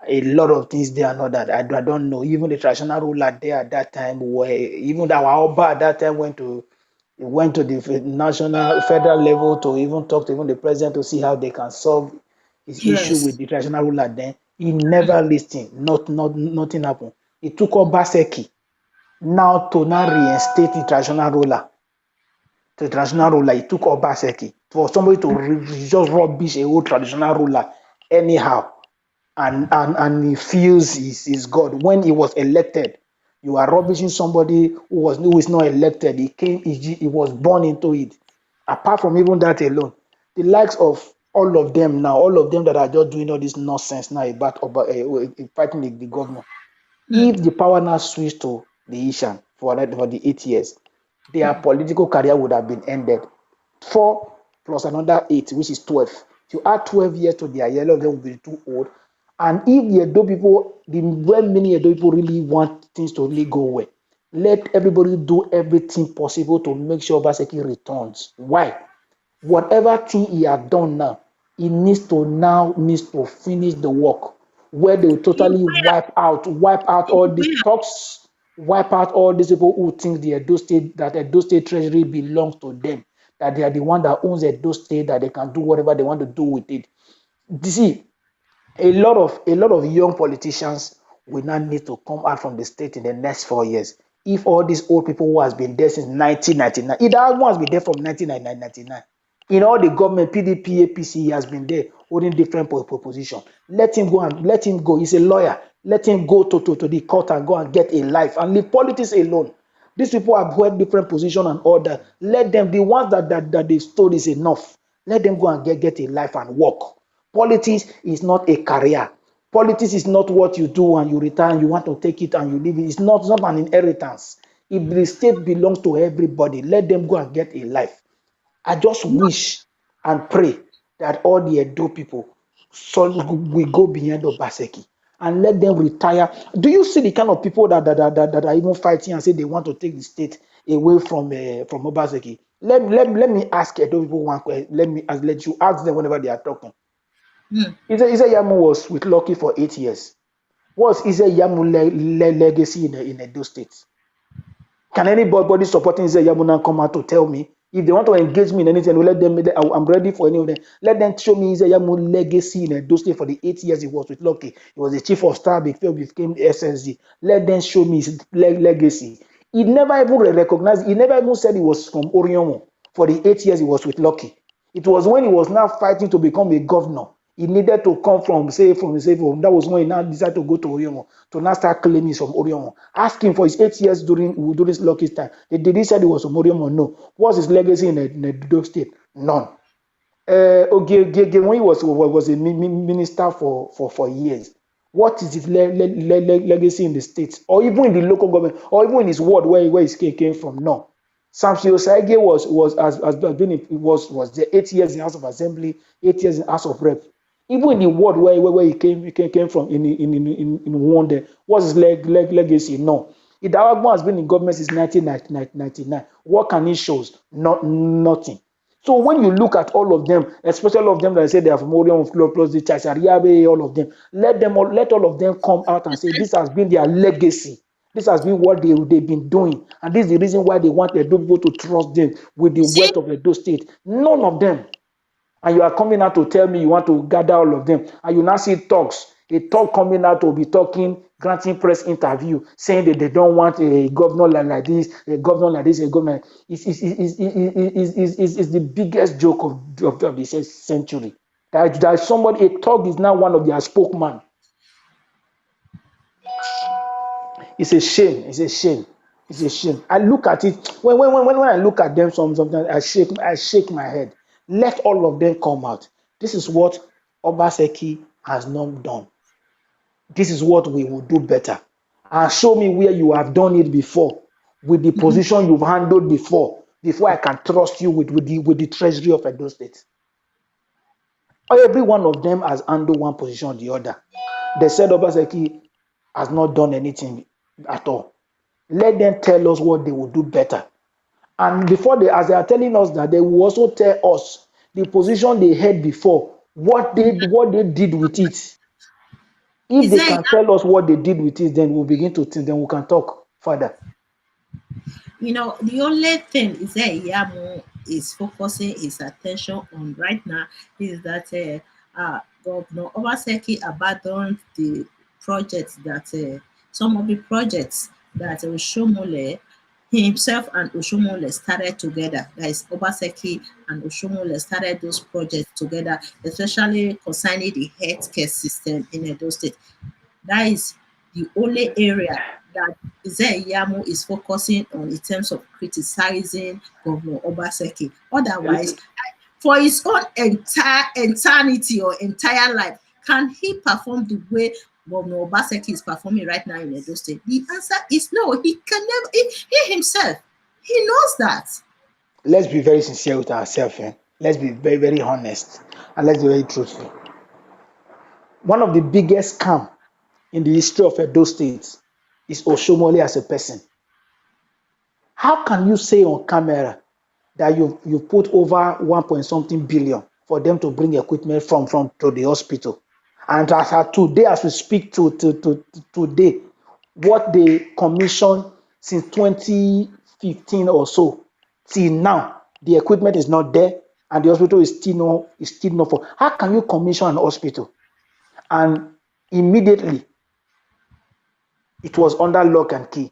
A lot of things there and all that. I don't know. Even the traditional ruler there at that time, where even our Oba at that time went to the national federal level to even talk to even the president to see how they can solve his issue with Yes. the traditional ruler. Then he never listened. Nothing happened. It took Obaseki now to now reinstate the traditional ruler. The traditional ruler, it took Obaseki for somebody to just rubbish a whole traditional ruler anyhow. And he feels he's God. When he was elected, you are rubbishing somebody who is not elected. He was born into it. Apart from even that alone, the likes of all of them that are just doing all this nonsense now about fighting the governor. If the power now switched to the Ishan for the 8 years, their political career would have been ended. 4 plus another 8, which is 12. If you add 12 years to their year, all of them will be too old. And if the Edo people, many Edo people really want things to really go well, let everybody do everything possible to make sure Obaseki returns. Why? Whatever thing he has done now, he needs to finish the work where they will He totally will. wipe out He all these will. talks, wipe out all these people who think the Edo State treasury belongs to them, that they are the one that owns Edo State, that they can do whatever they want to do with it. You see, a lot of young politicians will now need to come out from the state in the next 4 years. If all these old people who has been there since 1999, either one has been there from 1999, in all the government, PDP, APC, he has been there holding different positions. Let him go. He's a lawyer. Let him go to the court and go and get a life and leave politics alone. These people have held different positions and all that. Let them, the ones that they stole is enough. Let them go and get a life and work. Politics is not a career. Politics is not what you do and you retire and you want to take it and you leave it. It's not an inheritance. If the state belongs to everybody, let them go and get a life. I just wish and pray that all the Edo people will go beyond Obaseki and let them retire. Do you see the kind of people that are even fighting and say they want to take the state away from Obaseki? Let me ask Edo people one question. Let you ask them whenever they are talking. Ise Yamu was with Lucky for 8 years. What's Ise Yamu legacy in Edo State? Can anybody supporting Ise Yamu now come out to tell me? If they want to engage me in anything, I'm ready for any of them. Let them show me Ise Yamu legacy in Edo State for the 8 years he was with Lucky. He was the chief of staff before he became SSG. Let them show me his legacy. He never even recognized, he never even said he was from Oriomo for the 8 years he was with Lucky. It was when he was now fighting to become a governor. He needed to come from that was when he now decided to go to Oriomo to now start claiming from Oriomo. Ask him for his 8 years during Lucky's time. Did he say he was from Oriomo? No. What's his legacy in Edo State? None. When he was a minister for years, what is his legacy in the states, or even in the local government, or even in his ward where he came from? No. Samson Osaige was there 8 years in House of Assembly, 8 years in House of Rep. Even in the ward where he came from in Wonde, what's his legacy? No. Idawagbo has been in government since 1999. What can he show? Nothing. So when you look at all of them, especially all of them that say they are from Orion plus the Chachariabe, all of them, let all of them come out and say this has been their legacy. This has been what they've been doing. And this is the reason why they want Edo people to trust them with the See, wealth of Edo State. None of them. And you are coming out to tell me you want to gather all of them. And you now see talks. A talk coming out to be talking, granting press interview, saying that they don't want a governor like this, a governor like this, a governor. It's the biggest joke of the century. That somebody, a talk is now one of their spokesman. It's a shame. It's a shame. It's a shame. I look at it when I look at them sometimes I shake my head. Let all of them come out. This is what Obaseki has not done. This is what we will do better. And show me where you have done it before, with the position you've handled before I can trust you with the treasury of Edo State. Every one of them has handled one position or the other. They said Obaseki has not done anything at all. Let them tell us what they will do better. And as they are telling us that, they will also tell us the position they had before, what they did with it. If they can tell us what they did with it, then we'll begin to think, then we can talk further. The only thing is that Yamu is focusing his attention on right now is that Governor Obaseki abandoned the projects that some of the projects that Oshomole himself and Oshomole started together. That is, Obaseki and Oshomole started those projects together, especially concerning the healthcare system in Edo State. That is the only area that Yamu is focusing on in terms of criticizing Governor Obaseki. Otherwise, for his own eternity or entire life, can he perform the way Governor Obaseki is performing right now in Edo State? The answer is no. He can never. He himself, he knows that. Let's be very sincere with ourselves. Let's be very, very honest, and let's be very truthful. One of the biggest scams in the history of Edo State is Oshomole as a person. How can you say on camera that you put over 1 billion for them to bring equipment from to the hospital, and as we speak today, what they commissioned since 2015 or so till now, the equipment is not there, and the hospital is still not for. How can you commission an hospital and immediately it was under lock and key?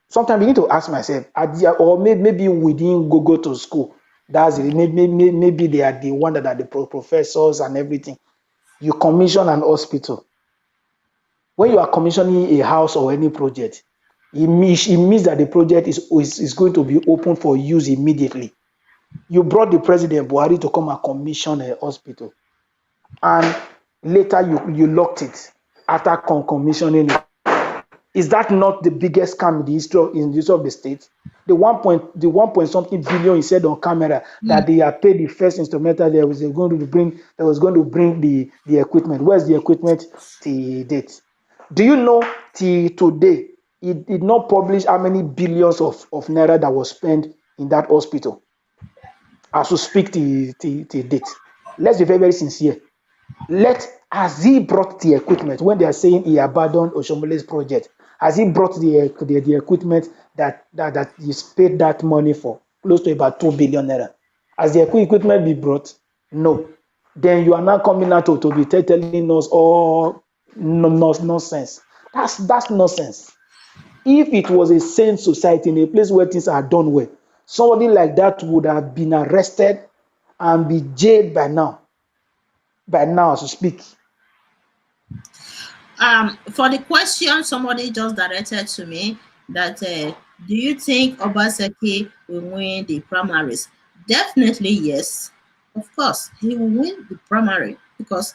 Sometimes you need to ask myself, or maybe we didn't go to school. That's it. Maybe they are the one that are the professors and everything. You commission an hospital. When you are commissioning a house or any project, it means that the project is going to be open for use immediately. You brought the President Buhari to come and commission a hospital, and later you locked it after commissioning it. Is that not the biggest scam in the history of the state? The 1 something billion he said on camera that they have paid the first instrumental there was going to bring the equipment. Where's the equipment till date? Do you know till today it did not publish how many billions of naira that was spent in that hospital as we speak till date? Let's be very, very sincere. Has he brought the equipment when they are saying he abandoned Oshomole's project? Has he brought the equipment that he paid that money for, close to about 2 billion naira? Has the equipment been brought? No. Then you are now coming out to be telling us all nonsense. That's nonsense. If it was a sane society in a place where things are done well, somebody like that would have been arrested and be jailed by now. By now, as we speak. For the question somebody just directed to me that do you think Obaseki will win the primaries? Definitely yes. Of course, he will win the primary because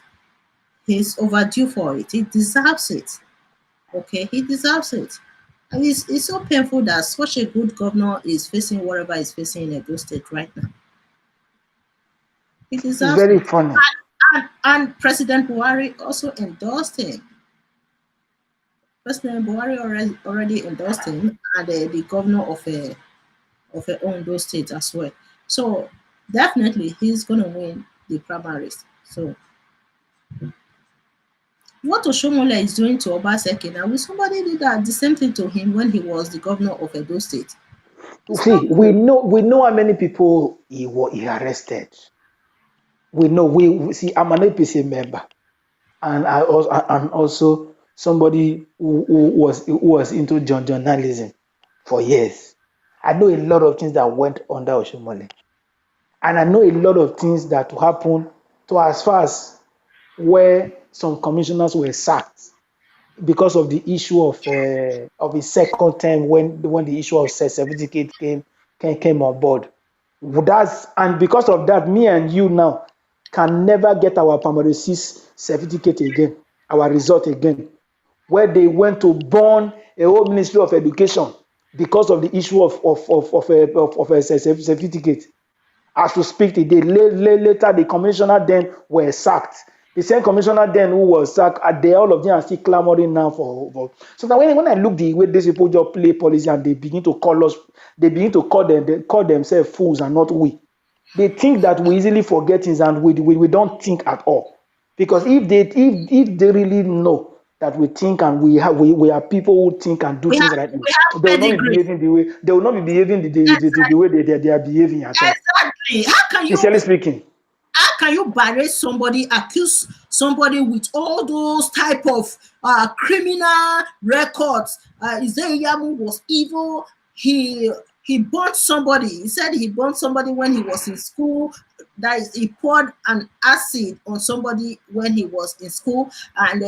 he's overdue for it. He deserves it. Okay, he deserves it. And it's so painful that such a good governor is facing whatever he's facing in Edo State right now. He deserves it's very funny. And President Buhari also endorsed him. President Buhari already endorsed him, and the governor of of Ondo State as well. So definitely he's gonna win the primaries. So what Oshomole is doing to Obaseki now, will somebody do that the same thing to him when he was the governor of Edo State? It's See, not good. we know how many people he arrested. We know we see. I'm an APC member, and I'm also somebody who was into journalism for years. I know a lot of things that went under Oshomole, and I know a lot of things that happened to as far as where some commissioners were sacked because of the issue of his second term when the issue of certificate came on board. And because of that, me and you now can never get our primary six certificate again, our result again, where they went to burn a whole Ministry of Education because of the issue of a certificate. As we speak today, later the commissioner then were sacked. The same commissioner then who was sacked, all of them are still clamoring now for. So now when I look the way these people just play policy and they begin to call us, they begin to call themselves fools and not we. They think that we easily forget things and we don't think at all. Because if they really know that we think and we are people who think and do We things have right now, we have they will not be pedigree. behaving the way they are behaving at all. Exactly. Sincerely speaking. How can you berate somebody, accuse somebody with all those type of criminal records? Izeyamu was evil. He burnt somebody. He said he burnt somebody when he was in school. That is, he poured an acid on somebody when he was in school. And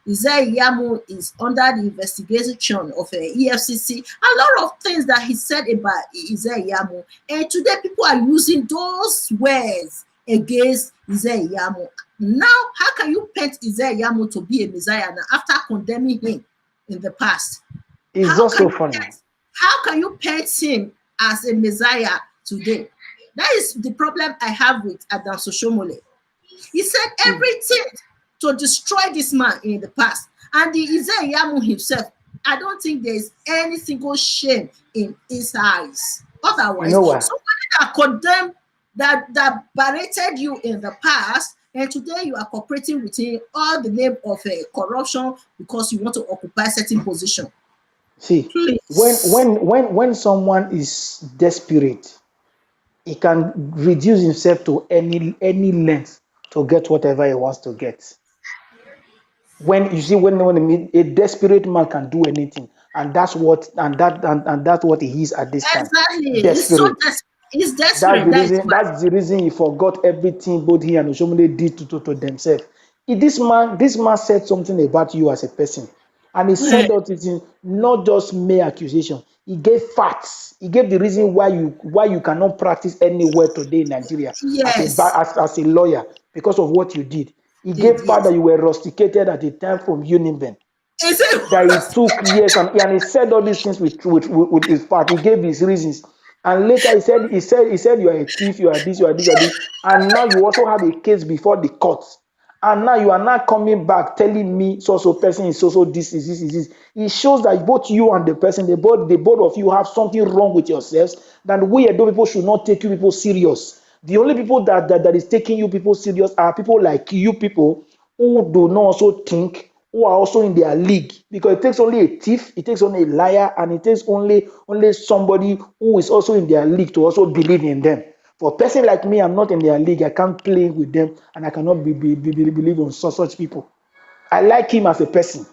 Izeyamu is under the investigation of EFCC. A lot of things that he said about Izeyamu. And today people are using those words against Izeyamu. Now, how can you paint Izeyamu to be a Messiah now after condemning him in the past? It's also funny. How can you paint him as a Messiah today? That is the problem I have with Adam Soshomole. He said everything to destroy this man in the past. And the Izeyamu himself, I don't think there is any single shame in his eyes. Otherwise, You know what? somebody that condemned, that berated you in the past, and today you are cooperating with him all the name of corruption because you want to occupy certain position. See, Please. when someone is desperate, he can reduce himself to any length to get whatever he wants to get. When you see when a desperate man can do anything, and that's what he is at this time. Exactly. Desperate. He's desperate. That's the reason he forgot everything both he and Oshomole did to themselves. This man said something about you as a person. And he said that it is not just mere accusation. He gave facts. He gave the reason why you cannot practice anywhere today in Nigeria Yes. as a lawyer because of what you did. He gave fact that you were rusticated at the time from Univen. Is it? That he took years and he said all these things with his fact. He gave his reasons. And later he said you are a thief, you are this, you are this, you are this. And now you also have a case before the courts. And now you are not coming back telling me so person is so this is this. It shows that both you and the person, the both of you have something wrong with yourselves. That we Edo people should not take you people serious. The only people that is taking you people serious are people like you people who do not also think, who are also in their league, because it takes only a thief, it takes only a liar, and it takes only somebody who is also in their league to also believe in them. For a person like me, I'm not in their league. I can't play with them, and I cannot believe on such people. I like him as a person.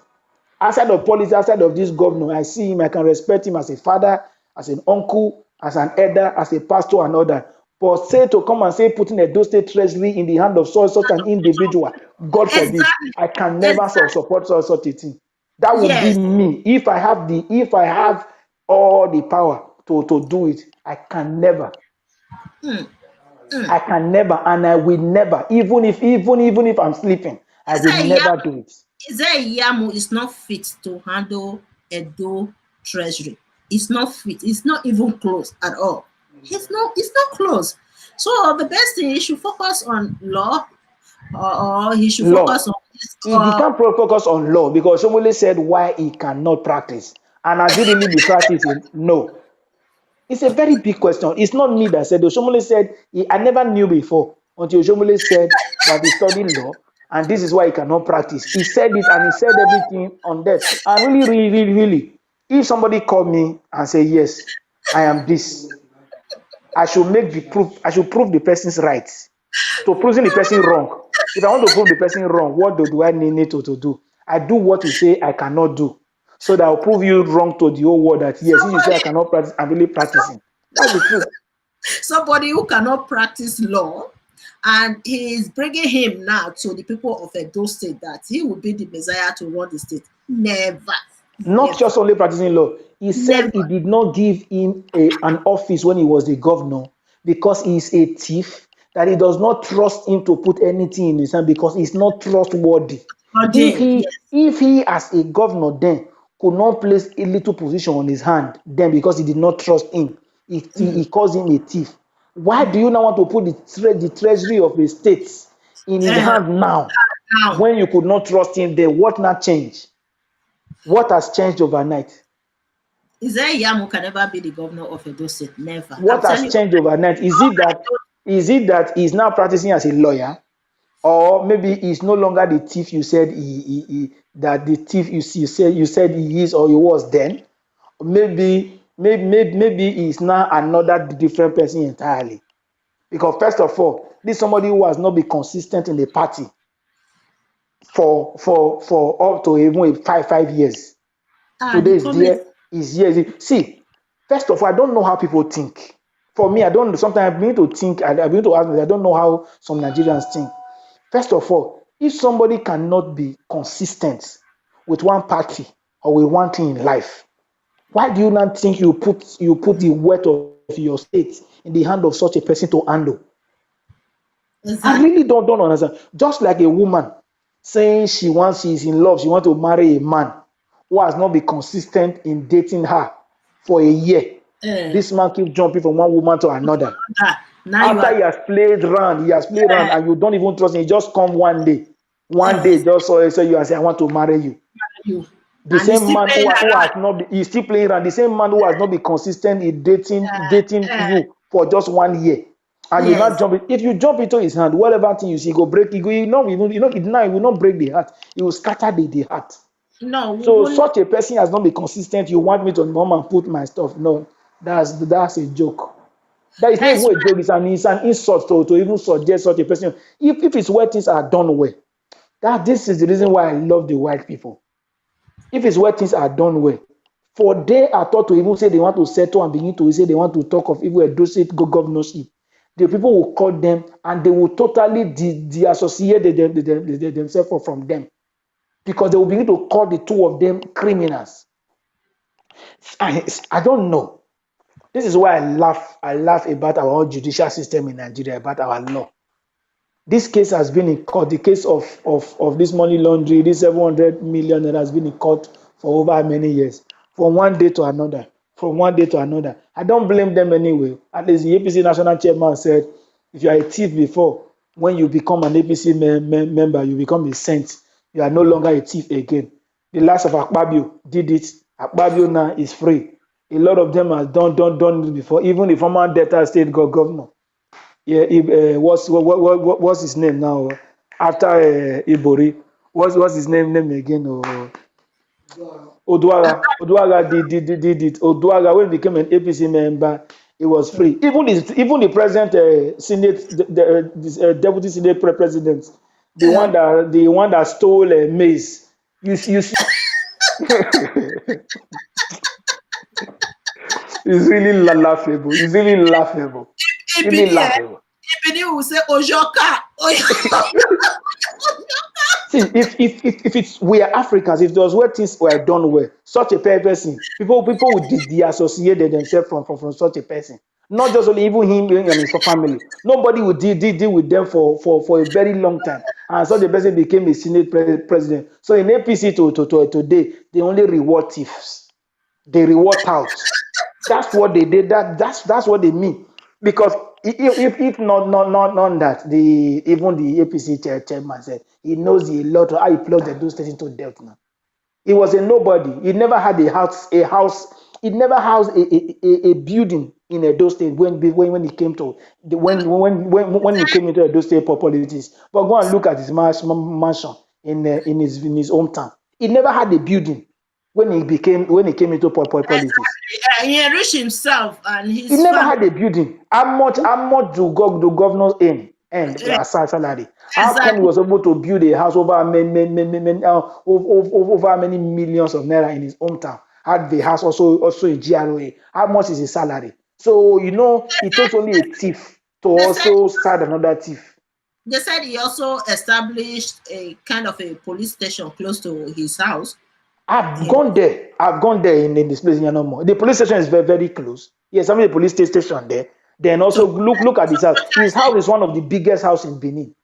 Outside of politics, outside of this governor, I see him. I can respect him as a father, as an uncle, as an elder, as a pastor, and all that. But say to come and say putting a Edo State treasury in the hand of such an individual, God forbid, Exactly. I can never support such a thing. That would be Yes. me. If I have all the power to do it, I can never. I can never, and I will never, even if I'm sleeping, I will never do it. Izeyamu is not fit to handle Edo treasury. It's not fit. It's not even close at all. It's not close. So the best thing, he should focus on law, or he should focus on this. He can't focus on law because somebody said why he cannot practice. And has it really been practicing? No. It's a very big question. It's not me that said. Oshomole said, I never knew before until Oshomole said that he studied law and this is why he cannot practice. He said it and he said everything on that. And really, really, really, really, if somebody called me and say, yes, I am this, I should make the proof, I should prove the person's right. So proving the person wrong. If I want to prove the person wrong, what do I need to do? I do what you say I cannot do. So that I'll prove you wrong to the whole world that yes, if you say I cannot practice, I'm really practicing. That's the truth. Somebody who cannot practice law, and he is bringing him now to the people of Edo State that he will be the Messiah to run the state. Never. Not just only practicing law. He said he Never. did not give him an office when he was the governor because he is a thief, that he does not trust him to put anything in his hand because he's not trustworthy. Yes. If he as a governor then could not place a little position on his hand then because he did not trust him, he calls him a thief. Why do you now want to put the treasury of the states in his hand now Now, when you could not trust him there? What now change? What has changed overnight? is there Yamu can never be the governor of Edo State? Never. I'm What telling has you. changed overnight? Is it that he's now practicing as a lawyer, or maybe he's no longer the thief you said that the thief you said he is or he was then? Maybe he's now another different person entirely. Because first of all, this is somebody who has not been consistent in the party for up to even 5 years. Today The is comment. there, is here. See, first of all, I don't know how people think. For me, I don't. Sometimes I begin to think. I begin to ask. I don't know how some Nigerians think. First of all, if somebody cannot be consistent with one party or with one thing in life, why do you not think you put the weight of your state in the hand of such a person to handle? I Exactly. really don't understand. Just like a woman saying she's in love, she wants to marry a man who has not been consistent in dating her for a year. Uh, This man keeps jumping from one woman to another. now you After are. he has played round, and you don't even trust him. He just come one day. One Uh, day, just saw you and say, I want to marry you. you. The And he's same still man playing who has around. not been, he's still playing around. The same man who has not been consistent in dating Uh, you for just 1 year. And you not yes. jump it. If you jump into his hand, whatever thing you see, go break it. It will not break the heart. It will scatter the heart. No, we So won't. such a person has not been consistent. You want me to come and put my stuff? No, that's a joke. That is not Hence even a joke. It's an insult to even suggest such a person. If it's where things are done well, this is the reason why I love the white people. If it's where things are done well, for they are taught to even say they want to settle and begin to say they want to talk of even Edo State governorship, the people will call them and they will totally deassociate themselves from them because they will begin to call the two of them criminals. I don't know. This is why I laugh about our judicial system in Nigeria, about our law. This case has been in court. The case of this money laundering, this 700 million that has been in court for over many years, from one day to another, from one day to another. I don't blame them anyway. At least the APC national chairman said, if you are a thief before, when you become an APC member, you become a saint. You are no longer a thief again. The last of Akpabio did it. Akpabio now is free. A lot of them have done it before. Even the former Delta State governor. Yeah, what's his name now? After Ibori, what's his name again? Oduaga did it. Oduaga, when he became an APC member, he was free. Even the present Senate, the deputy Senate president, the one that stole maize. You see, it's really laughable. It's really laughable. Really Ebini, laughable. Ebini will say Ojoka. See, if it's we are Africans, if those were things were done well, such a person, people would deassociate themselves from such a person. Not just only even him and his family. Nobody would deal with them for a very long time. And such a person became a Senate president. So in APC to today, they only reward thieves. They reward touts. That's what they did. That's what they mean. Because if not that, even the APC chairman said he knows a lot of how he plugged the those states into debt now. He was a nobody. He never had a house. He never housed a building in Edo State when he came to when he came into Edo State politics. But go and look at his mansion in his hometown. He never had a building when he came into politics. Exactly. He enriched himself and He his never family. had a building. How much do governors earn as salary? How come he Exactly. was able to build a house over over many millions of naira in his hometown? Had the house also in GRA? How much is his salary? So it takes only a thief to They said also start another thief. he also established a kind of a police station close to his house. I've You know, gone there. I've gone there in this place in more. The police station is very, very close. Yes, I mean the police station there. Then to also look at his house. His house is one of the biggest house in Benin.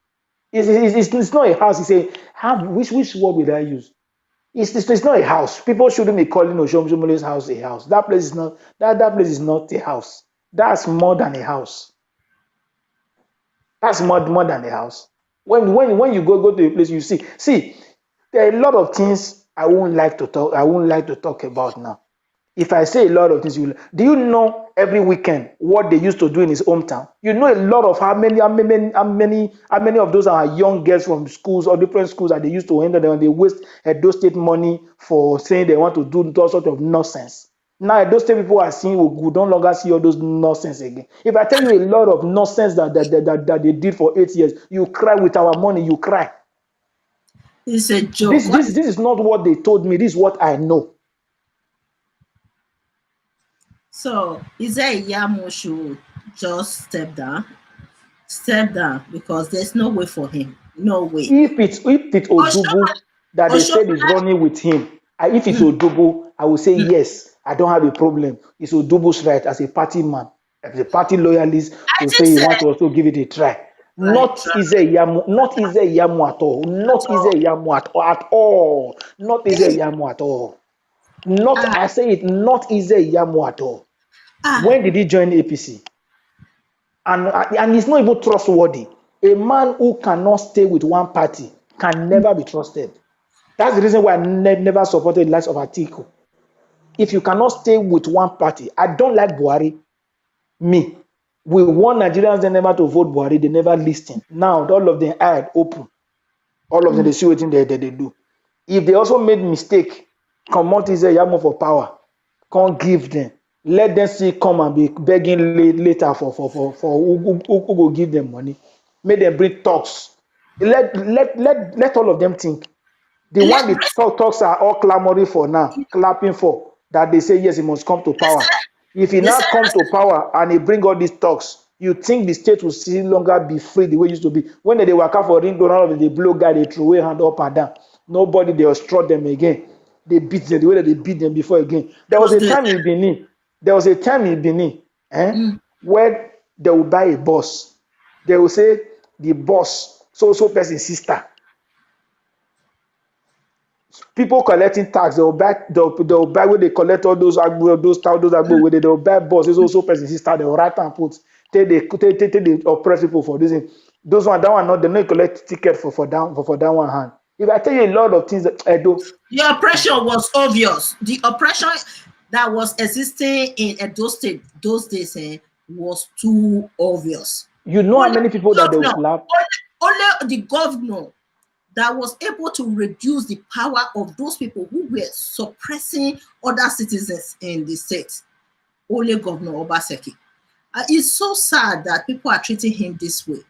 It's not a house. It's a how which word will I use? It's not a house. People shouldn't be calling Oshomshomole's house a house. That place is not that place is not a house. That's more than a house. That's more than a house. When you go to a place, you see there are a lot of things I won't like to talk about now. If I say a lot of things, do you know every weekend what they used to do in his hometown? You know a lot of how many of those are young girls from schools or different schools that they used to enter there and they waste Edo State money for saying they want to do all sort of nonsense. Now Edo State people are seeing we don't longer see all those nonsense again. If I tell you a lot of nonsense that they did for 8 years, you cry with our money, you cry. it's a joke. This is not what they told me. This is what I know. So is there Yamu should just step down because there's no way for him. No way. If it's Odubu that they said is Oshobola, running with him, if it's Odubu, I will say yes. I don't have a problem. It's Odubu's right as a party man, as a party loyalist, I to think say he say wants to also give it a try. right, Not Ize Yamu, not Ize Yamu at all. Not Ize Yamu at all. Not Ize Yamu at all. Not ah I say it. Not Ize Yamu at all. ah When did he join APC? And he's not even trustworthy. A man who cannot stay with one party can never be trusted. That's the reason why I never supported the likes of Atiku. If you cannot stay with one party, I don't like Buhari. Me, we want Nigerians they never to vote Buhari. They never listen. Now all of them eyed open. All of them they see what they do. If they also made mistake, come out is a yam for power. Can't give them. Let them see come and be begging later for who go give them money. Make them bring talks. Let all of them think. The let one the talks are all clamoring for now, clapping for that they say yes, he must come to they power. said If he they now said come to power and he bring all these talks, you think the state will still longer be free the way it used to be. When they work out for ring round of the blow guy, they throw away hand up and down. Nobody they obstruct them again. They beat them the way that they beat them before again. There was those a days. time in Benin. There was a time in Benin, where they will buy a bus. They will say the boss, so person sister. People collecting tax, they'll buy where they collect all those agbo, those agbo where they'll buy bus. It's also person sister, they'll write and put. They oppress people for this thing. Those one, that one not they not collect ticket for that one hand. If I tell you a lot of things that I do, The oppression was obvious. The oppression that was existing in Edo State those days was too obvious. you know how Only many people that they will governor, slap. only the governor that was able to reduce the power of those people who were suppressing other citizens in the state. Only Governor Obaseki. It's so sad that people are treating him this way.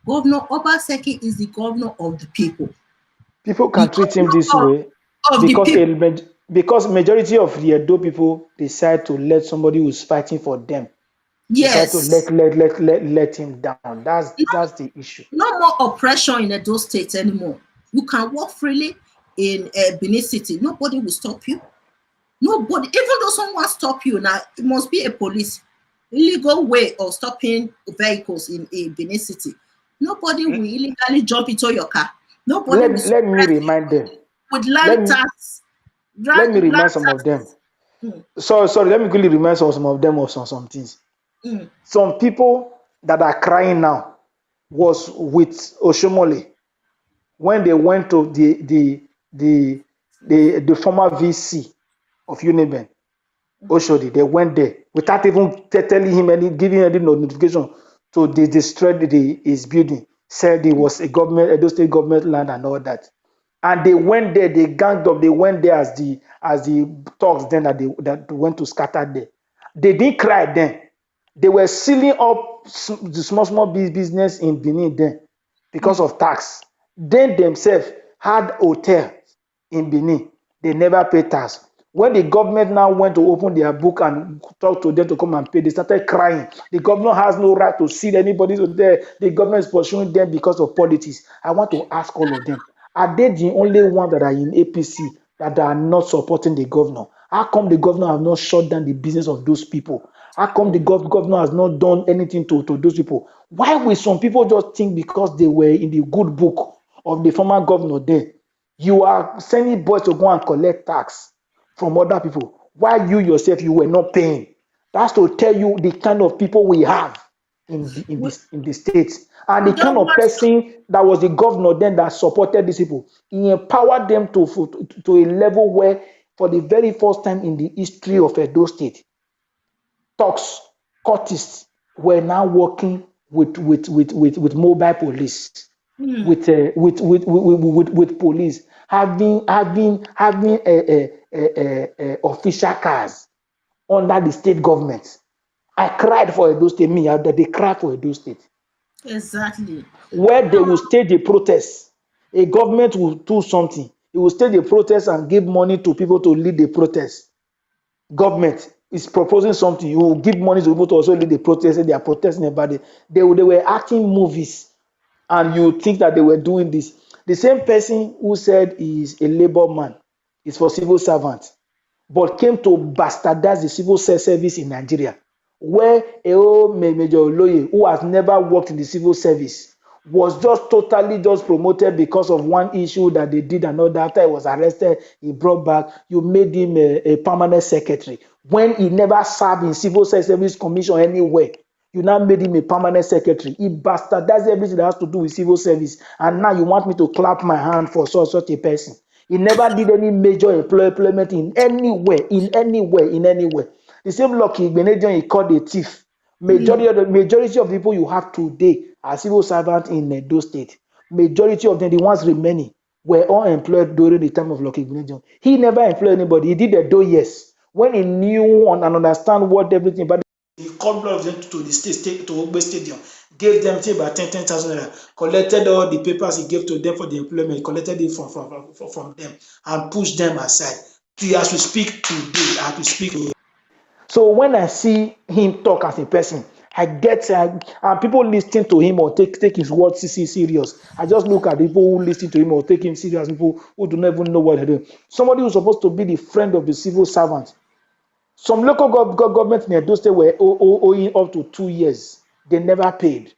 Governor Obaseki is the governor of the people. People The can treat him governor this way of the because people. because majority of the Edo people decide to let somebody who's fighting for them decide to Yes. let him down. That's the issue. No more oppression in Edo State anymore. You can walk freely in Benin City. Nobody will stop you. Nobody, even though someone stop you now, it must be a police illegal way of stopping vehicles in Benin City. Nobody will illegally jump into your car. Nobody will Let me suppress you remind them. with Let land me tax, let me land remind some of them. taxes. Mm, Sorry, let me quickly remind some of them of some things. mm, Some people that are crying now was with Oshomole when they went to the the former VC of Uniben, Oshodi, they went there without even telling him giving any notification to destroy his building. Said it was a government, Edo State government land and all that. And they went there, they ganged up, they went there as the thugs then that went to scatter there. They didn't cry then. They were sealing up the small business in Benin then because of tax. They themselves had hotels in Benin. They never paid tax. When the government now went to open their book and talk to them to come and pay, they started crying. The government has no right to seal anybody's hotel. The government is pursuing them because of politics. I want to ask all of them, are they the only ones that are in APC that are not supporting the governor? How come the governor has not shut down the business of those people? How come the governor has not done anything to those people? Why will some people just think because they were in the good book of the former governor there, you are sending boys to go and collect tax from other people, while you yourself, you were not paying? That's to tell you the kind of people we have in the states, and the kind of person that was the governor then that supported these people. He empowered them to a level where, for the very first time in the history of Edo State, thugs, cultists were now working with mobile police, with police, having official cars under the state government. I cried for Edo State. They cried for Edo State. Exactly. Where they will stage a protest, a government will do something. It will stage a protest and give money to people to lead the protest. Government is proposing something, you will give money to people to also lead the protest, and they are protesting about it. They were acting movies, and you think that they were doing this. The same person who said he is a labor man, is for civil servants, but came to bastardize the civil service in Nigeria, where a old Major Oloye, who has never worked in the civil service, was just totally promoted because of one issue that they did, and all that. After he was arrested, he brought back. You made him a permanent secretary when he never served in civil service commission anywhere. You now made him a permanent secretary. He bastardized everything that has to do with civil service, and now you want me to clap my hand for such a person. He never did any major employment in anywhere. The same Lucky Igbenedion he called a thief. Majority of the people you have today are civil servants in Edo State. Majority of them, the ones remaining, were all employed during the time of Lucky Igbenedion. He never employed anybody. He did Edo, yes. When he knew and understand what everything about, he called all of them to the state to Ogbe Stadium, gave them about 10,000 naira, collected all the papers he gave to them for the employment, collected it from them, and pushed them aside. As we speak today, as we speak. So when I see him talk as a person, I get and people listening to him or take his words serious. I just look at people who listen to him or take him serious, people who do not even know what they're doing. Somebody who's supposed to be the friend of the civil servant. Some local governments in Edo State were owing up to 2 years. They never paid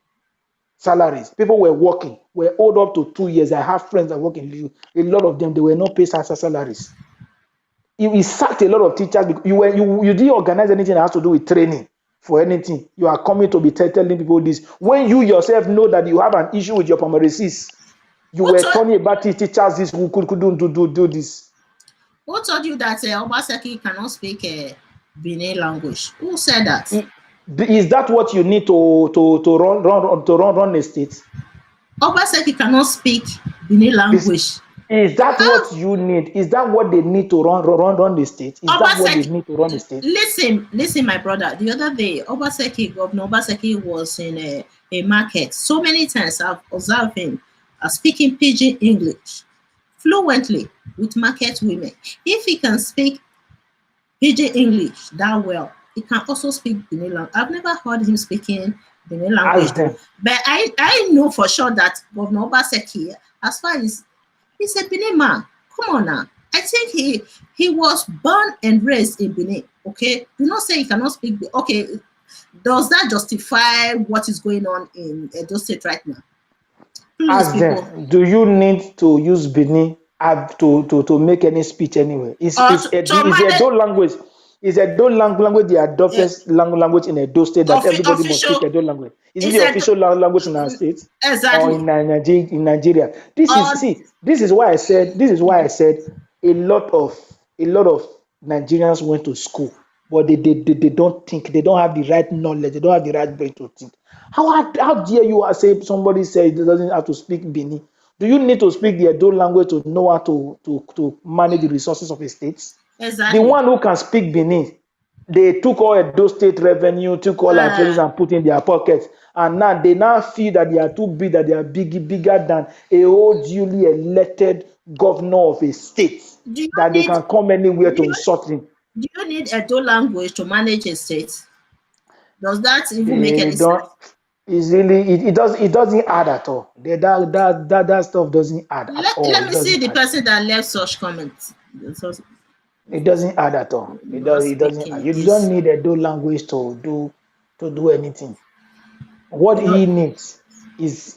salaries. People were working, were owed up to 2 years. I have friends that work in a lot of them, they were not paid salaries. He sacked a lot of teachers because you didn't organize anything that has to do with training for anything. You are coming to be telling people this when you yourself know that you have an issue with your Primaries. You were talking about teachers this who couldn't do this. Who told you that Obaseki cannot speak Benin language? Who said that? Is that what you need to run a state? Obaseki cannot speak Benin language. Is that what you need? Is that what they need to run the state? Is that what they need to run the state? Listen, my brother. The other day, Governor Obaseki was in a market. So many times I've observed him speaking pidgin English fluently with market women. If he can speak pidgin English that well, he can also speak Benin language. I've never heard him speaking Benin language, but I know for sure that Governor Obaseki, as far as he's a Benin man. Come on now. I think he was born and raised in Benin. Okay, do not say he cannot speak. Okay, does that justify what is going on in Edo State right now? Ask them. Do you need to use Benin to make any speech anyway? Is Edo language? Is Edo language the adopted language in Edo State that everybody must speak Edo language? Is it the official language in our state? Exactly. Or in Nigeria? This is why I said a lot of Nigerians went to school, but they don't think, they don't have the right knowledge, they don't have the right brain to think. How dare you say somebody says it doesn't have to speak Bini? Do you need to speak the Edo language to know how to manage the resources of a state? The Exactly. one who can speak Bini, they took all Edo State revenue, took all our treasures and put in their pockets. And now they feel that they are too big, that they are bigger than a whole duly elected governor of a state, Do you that they need can come anywhere do to you, insult him. do you need Edo language to manage a state? Does that even make They any sense? don't. It's really it doesn't add at all. That stuff doesn't add at all. Let It me see doesn't the add. person that left such comments. So, It doesn't add at all. not It doesn't add. speaking You don't this. need a do language to do anything. What You know, he needs is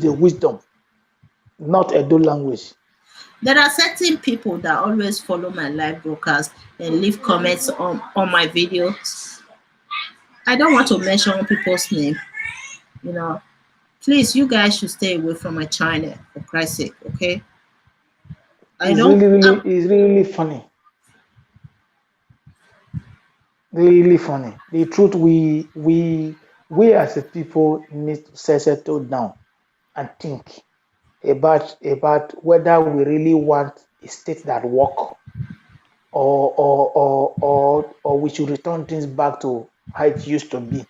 the wisdom, not a do language. there are certain people that always follow my live broadcast and leave comments on my videos. I don't want to mention people's name. You know, please, you guys should stay away from my channel for Christ's sake. Okay? I It's don't. really funny. Really funny. The truth, we as a people need to settle down and think about whether we really want a state that work, or we should return things back to how it used to be.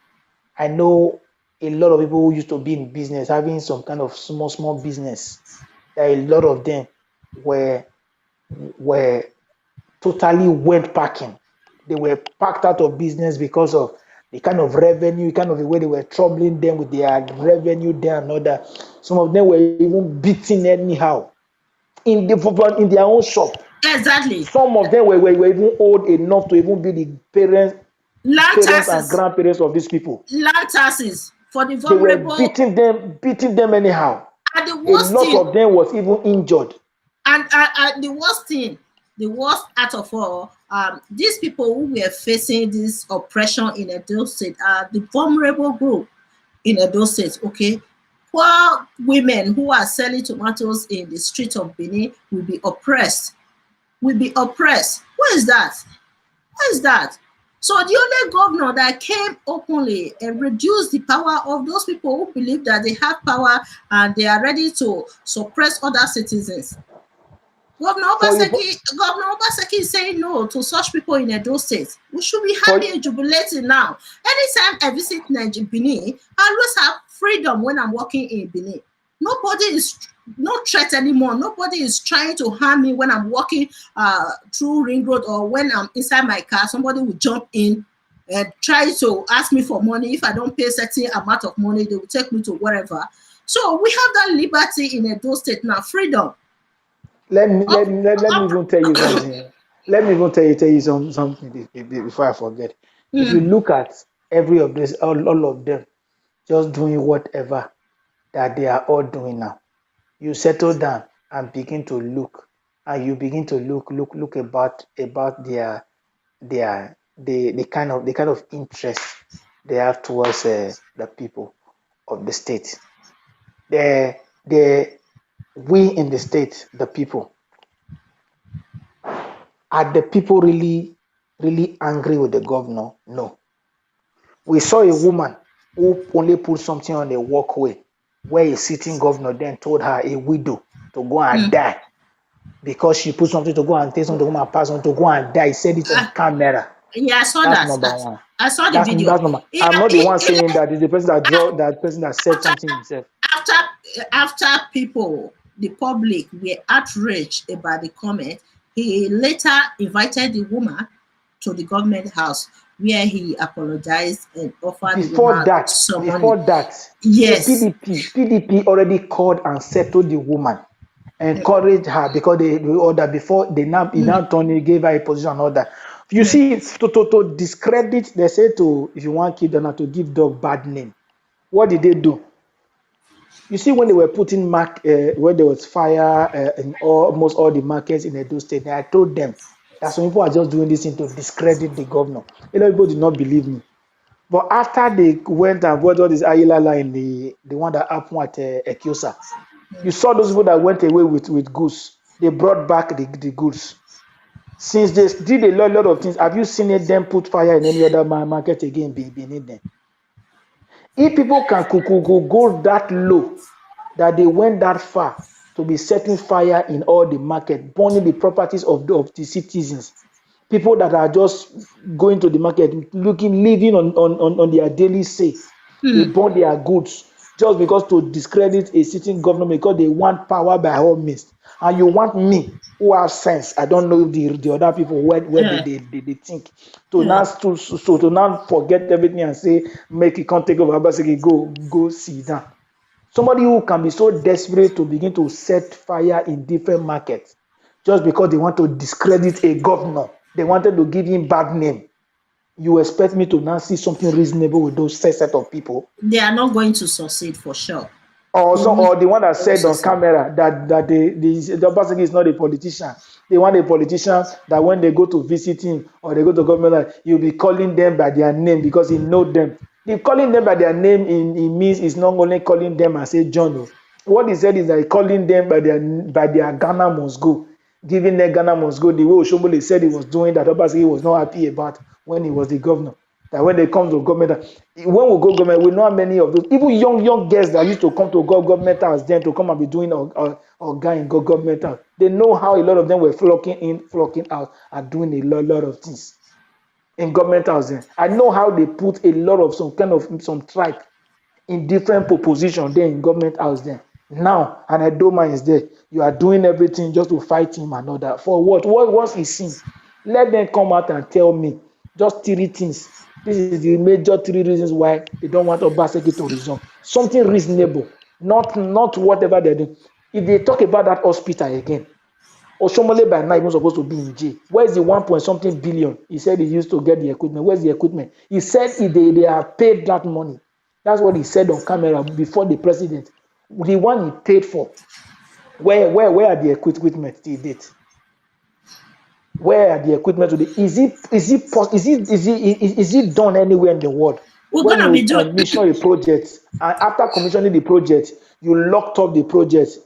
I know a lot of people who used to be in business, having some kind of small business. That a lot of them were totally went packing. They were packed out of business because of the kind of revenue, kind of the way they were troubling them with their revenue there and all that. Some of them were even beaten anyhow in their own shop. Exactly. Some of them were even old enough to even be the parents Land and taxes. grandparents of these people. Land taxes for the They were vulnerable. beating them anyhow. And the A worst lot thing, of them was even injured. and the worst out of all, these people who were facing this oppression in Edo State are the vulnerable group in Edo State. Okay, poor women who are selling tomatoes in the street of Benin will be oppressed. Will be oppressed. What is that? What is that? So the only governor that came openly and reduced the power of those people who believe that they have power and they are ready to suppress other citizens. Governor For you, Obaseki is saying no to such people in Edo State. We should be for happy and jubilating now. Anytime I visit Benin, I always have freedom when I'm working in Benin. Nobody is no threat anymore. Nobody is trying to harm me when I'm walking through Ring Road, or when I'm inside my car. Somebody will jump in and try to ask me for money. If I don't pay a certain amount of money, they will take me to wherever. So we have that liberty in Edo State now, freedom. let me even tell you something. Let me even tell you something before I forget. If you look at every of this, all of them just doing whatever that they are all doing now, you settle down and begin to look, and you begin to look about the kind of interest they have towards the people of the state. We in the state, the people, are the people really angry with the governor? No. We saw a woman who only put something on a walkway, where a sitting governor then told her, a widow, to go and die because she put something to go and take something to go and pass on, to go and die. He said it on camera. Yeah, I saw That's that. number one. I saw the That's video. number. I'm not the one saying that. It's the person that said something himself. After people, the public, were outraged about the comment, he later invited the woman to the government house, where he apologized and offered Before that, yes, the PDP already called and settled the woman, encouraged her, because they ordered before he now gave her a position and all that. You see, to discredit, they say if you want kid to give dog bad name. What did they do? You see, when they were putting where there was fire in almost all the markets in Edo State, I told them that some people are just doing this thing to discredit the governor. A lot of people did not believe me. But after they went and bought all this Ayilala in the one that happened at Ekiosa, you saw those people that went away with goose. they brought back the goods. Since they did a lot of things, have you seen them put fire in any other market again beneath them? If people can go that low, that they went that far to be setting fire in all the market, burning the properties of the citizens, people that are just going to the market, living on their daily say, they burn their goods just because to discredit a sitting government because they want power by all means. And you want me, who have sense, I don't know the other people where they think, to now to now forget everything and say, make it can't take over Obaseki, go sit down. Somebody who can be so desperate to begin to set fire in different markets just because they want to discredit a governor. They wanted to give him bad name. You expect me to now see something reasonable with those set of people? They are not going to succeed for sure. Or the one that said on camera that the Obaseki is not a politician. They want a politician that when they go to visit him or they go to government, you'll be calling them by their name because he knows them. The calling them by their name in means is not only calling them and say John. What he said is that calling them by their Ghana must go, giving them Ghana must go. The way Oshombole said he was doing that, Obaseki was not happy about when he was the governor. That when they come to government, when we go government, we know how many of those, even young girls that used to come to government house then to come and be doing or guy in government house, they know how a lot of them were flocking in, flocking out, and doing a lot of things in government house. Then I know how they put a lot of some tribe in different positions there in government house. Then now, and I don't mind is there. You are doing everything just to fight him and all that. For what? What's he seen? Let them come out and tell me just 3 things. This is the major 3 reasons why they don't want Obaseki to resume. Something reasonable, not whatever they're doing. If they talk about that hospital again, Oshomole by now is supposed to be in jail. Where's the 1.something billion? He said he used to get the equipment. Where's the equipment? He said they are paid that money. That's what he said on camera before the president. The one he paid for. Where are the equipment till date? Where are the equipment today? Is it done anywhere in the world? When you commission a project, and after commissioning the project, you locked up the project.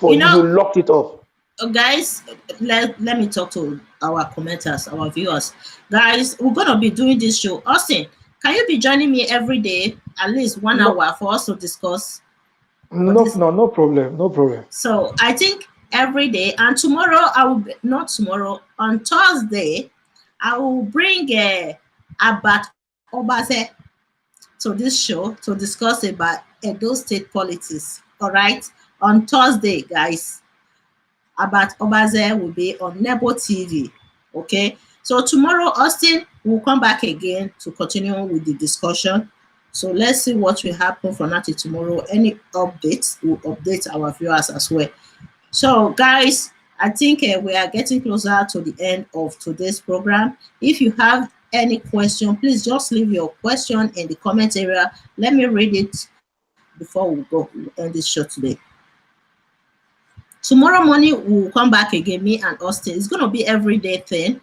You locked it up. Guys, let me talk to our commenters, our viewers. Guys, we're gonna be doing this show. Austin, can you be joining me every day, at least 1 hour, for us to discuss? No problem. So I think every day, and tomorrow on Thursday I will bring about Obaseki to this show to discuss about Edo State politics. All right, on Thursday, guys, about Obaseki will be on Nebo TV. Okay, so tomorrow Austin will come back again to continue with the discussion. So let's see what will happen from now till tomorrow. Any updates, will update our viewers as well. So guys, I think we are getting closer to the end of today's program. If you have any question, please just leave your question in the comment area. Let me read it before we go end this show today. Tomorrow morning we'll come back again, me and Austin. It's going to be everyday thing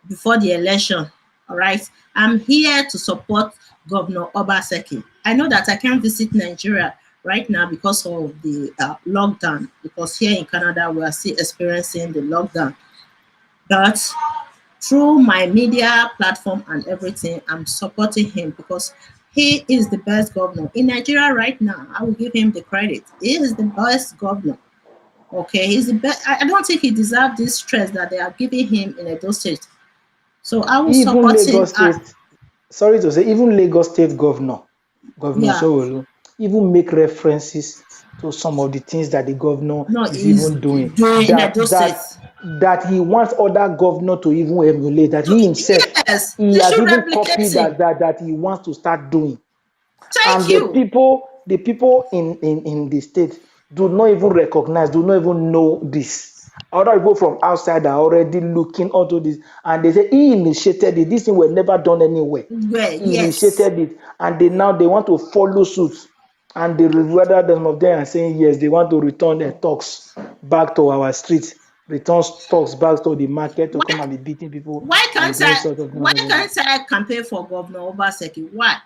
before the election. All right, I'm here to support Governor Obaseki. I know that I can't visit Nigeria right now because of the lockdown, because here in Canada we are still experiencing the lockdown. But through my media platform and everything, I'm supporting him because he is the best governor in Nigeria right now. I will give him the credit. He is the best governor. Okay, he's the best. I don't think he deserves this stress that they are giving him in Edo State. So I will support him. Sorry to say, even Lagos State Governor Sowolu, even make references to some of the things that the governor is even doing. That he wants other governors to even emulate. That he himself, he has even copied that he wants to start doing. The people in the state do not even recognize, do not even know this. Other people from outside are already looking onto this, and they say he initiated it. This thing was never done anywhere. He initiated it, and they want to follow suit. And whether some of them are saying yes, they want to return their talks back to our streets, return talks back to the market to come and be beating people. Why can't I campaign for Governor Obaseki? Why?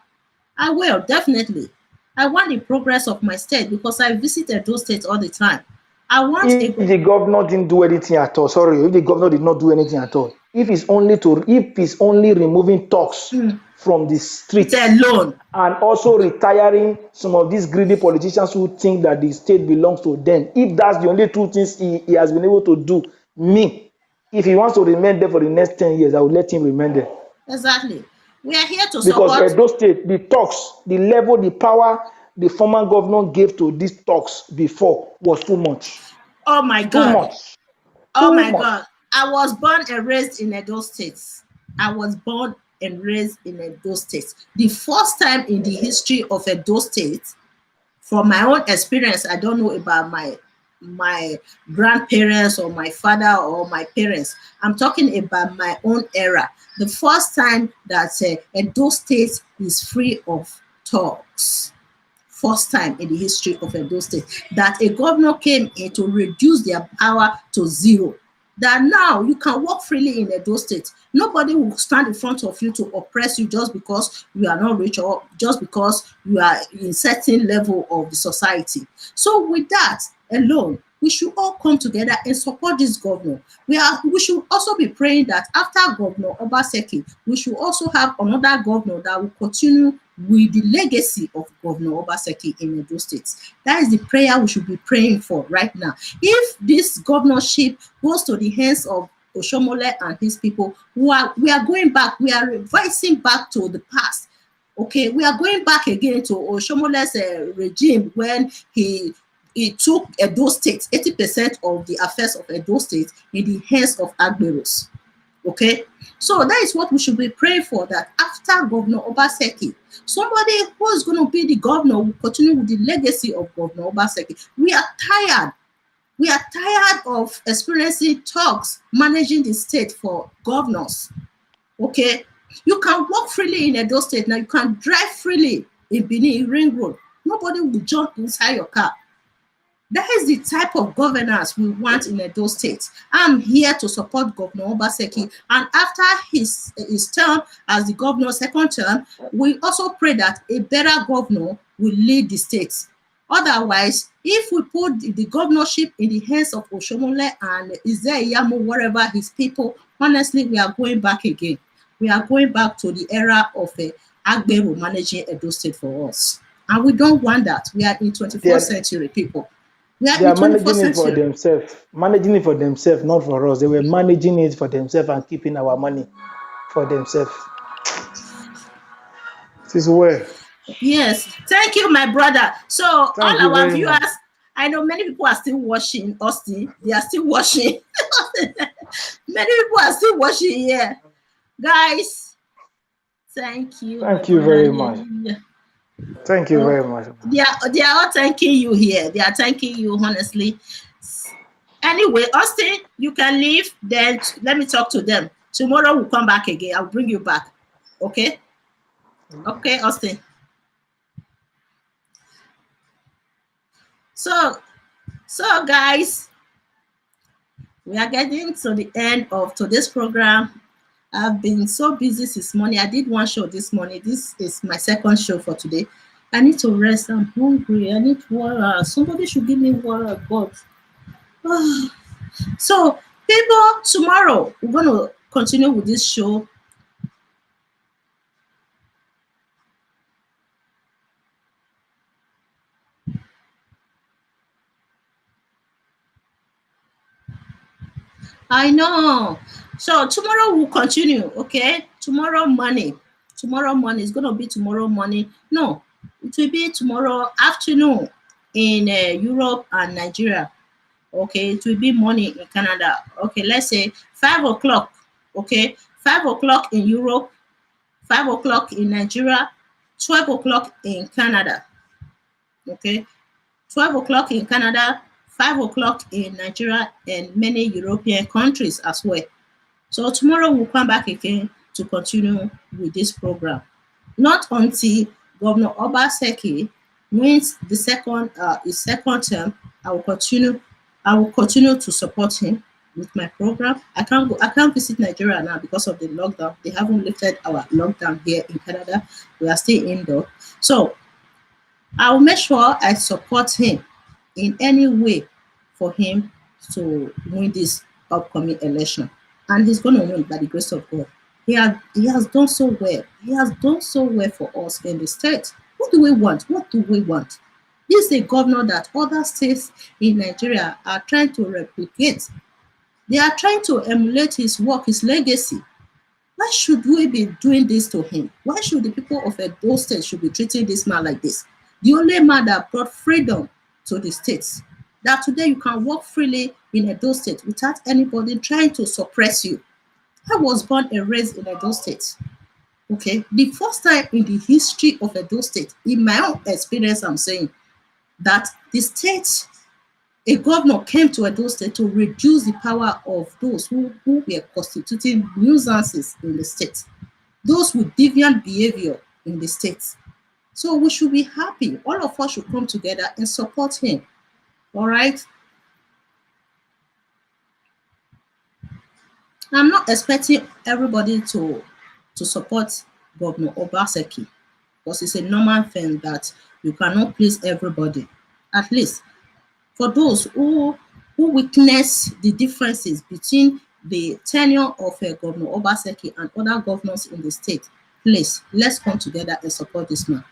I will, definitely. I want the progress of my state because I visited those states all the time. I want If the governor didn't do anything at all, sorry, if the governor did not do anything at all, if it's only removing talks from the streets alone, and also retiring some of these greedy politicians who think that the state belongs to them, if that's the only two things he has been able to do, if he wants to remain there for the next 10 years, I will let him remain there. Exactly. We are here to Because support. Edo State, the talks, the level, the power the former governor gave to these talks before was too much. Oh my Too God. much. Oh Too my much. God. I was born and raised in Edo State. I was born and raised in Edo State. The first time in the history of Edo State, from my own experience, I don't know about my grandparents or my father or my parents. I'm talking about my own era. The first time that Edo State is free of talks. First time in the history of Edo State that a governor came in to reduce their power to zero. That now you can walk freely in Edo State. Nobody will stand in front of you to oppress you just because you are not rich or just because you are in certain level of the society. So with that alone, we should all come together and support this governor. We should also be praying that after Governor Obaseki, we should also have another governor that will continue with the legacy of Governor Obaseki in Edo State. That is the prayer we should be praying for right now. If this governorship goes to the hands of Oshomole and his people, we are going back, we are revising back to the past. Okay, we are going back again to Oshomole's regime when he took Edo State, 80% of the affairs of Edo State in the hands of Agberos. Okay, so that is what we should be praying for, that after Governor Obaseki, somebody who is going to be the governor will continue with the legacy of Governor Obaseki. We are tired. We are tired of experiencing talks managing the state for governors. Okay, you can walk freely in Edo State now. You can drive freely in Benin Ring Road. Nobody will jump inside your car. That is the type of governance we want in Edo State. I'm here to support Governor Obaseki, and after his term as the governor, second term, we also pray that a better governor will lead the state. Otherwise, if we put the governorship in the hands of Oshomole and Izeyamo, whatever his people, honestly, we are going back again. We are going back to the era of Agbero managing Edo State for us. And we don't want that. We are in 21st century, people. They are managing it for themselves, not for us. They were managing it for themselves and keeping our money for themselves. This is where. Yes, thank you, my brother. So Thank all our viewers, much. I know many people are still watching Austin. They are still watching. Many people are still watching here, guys. Thank you. Thank you very much. Thank you very much. They are all thanking you here. They are thanking you, honestly. Anyway, Austin, you can leave. Then let me talk to them. Tomorrow we'll come back again. I'll bring you back. Okay? Okay, Austin. So guys, we are getting to the end of today's program. I've been so busy this morning. I did one show this morning. This is my second show for today. I need to rest. I'm hungry. I need water. Somebody should give me water, God. So, people, tomorrow we're going to continue with this show. I know. So tomorrow we'll continue, okay? Tomorrow morning is going to be tomorrow morning. No, it will be tomorrow afternoon in Europe and Nigeria. Okay, it will be morning in Canada. Okay, let's say 5 o'clock. Okay, 5 o'clock in Europe, 5 o'clock in Nigeria, 12 o'clock in Canada. Okay, 12 o'clock in Canada, 5 o'clock in Nigeria, and many European countries as well. So tomorrow we'll come back again to continue with this program. Not until Governor Obaseki wins his second term, I will continue to support him with my program. I can't visit Nigeria now because of the lockdown. They haven't lifted our lockdown here in Canada. We are still indoor. So I'll make sure I support him in any way for him to win this upcoming election. And he's going to win by the grace of God. He has done so well. He has done so well for us in the state. What do we want? What do we want? This is a governor that other states in Nigeria are trying to replicate. They are trying to emulate his work, his legacy. Why should we be doing this to him? Why should the people of Edo State should be treating this man like this? The only man that brought freedom to the states. That today you can walk freely in Edo State without anybody trying to suppress you. I was born and raised in Edo State. Okay, the first time in the history of Edo State, in my own experience, I'm saying that the state, a governor came to Edo State to reduce the power of those who were constituting nuisances in the state, those with deviant behavior in the state. So we should be happy. All of us should come together and support him. All right. I'm not expecting everybody to support Governor Obaseki, because it's a normal thing that you cannot please everybody. At least for those who witness the differences between the tenure of Governor Obaseki and other governors in the state, please, let's come together and support this man.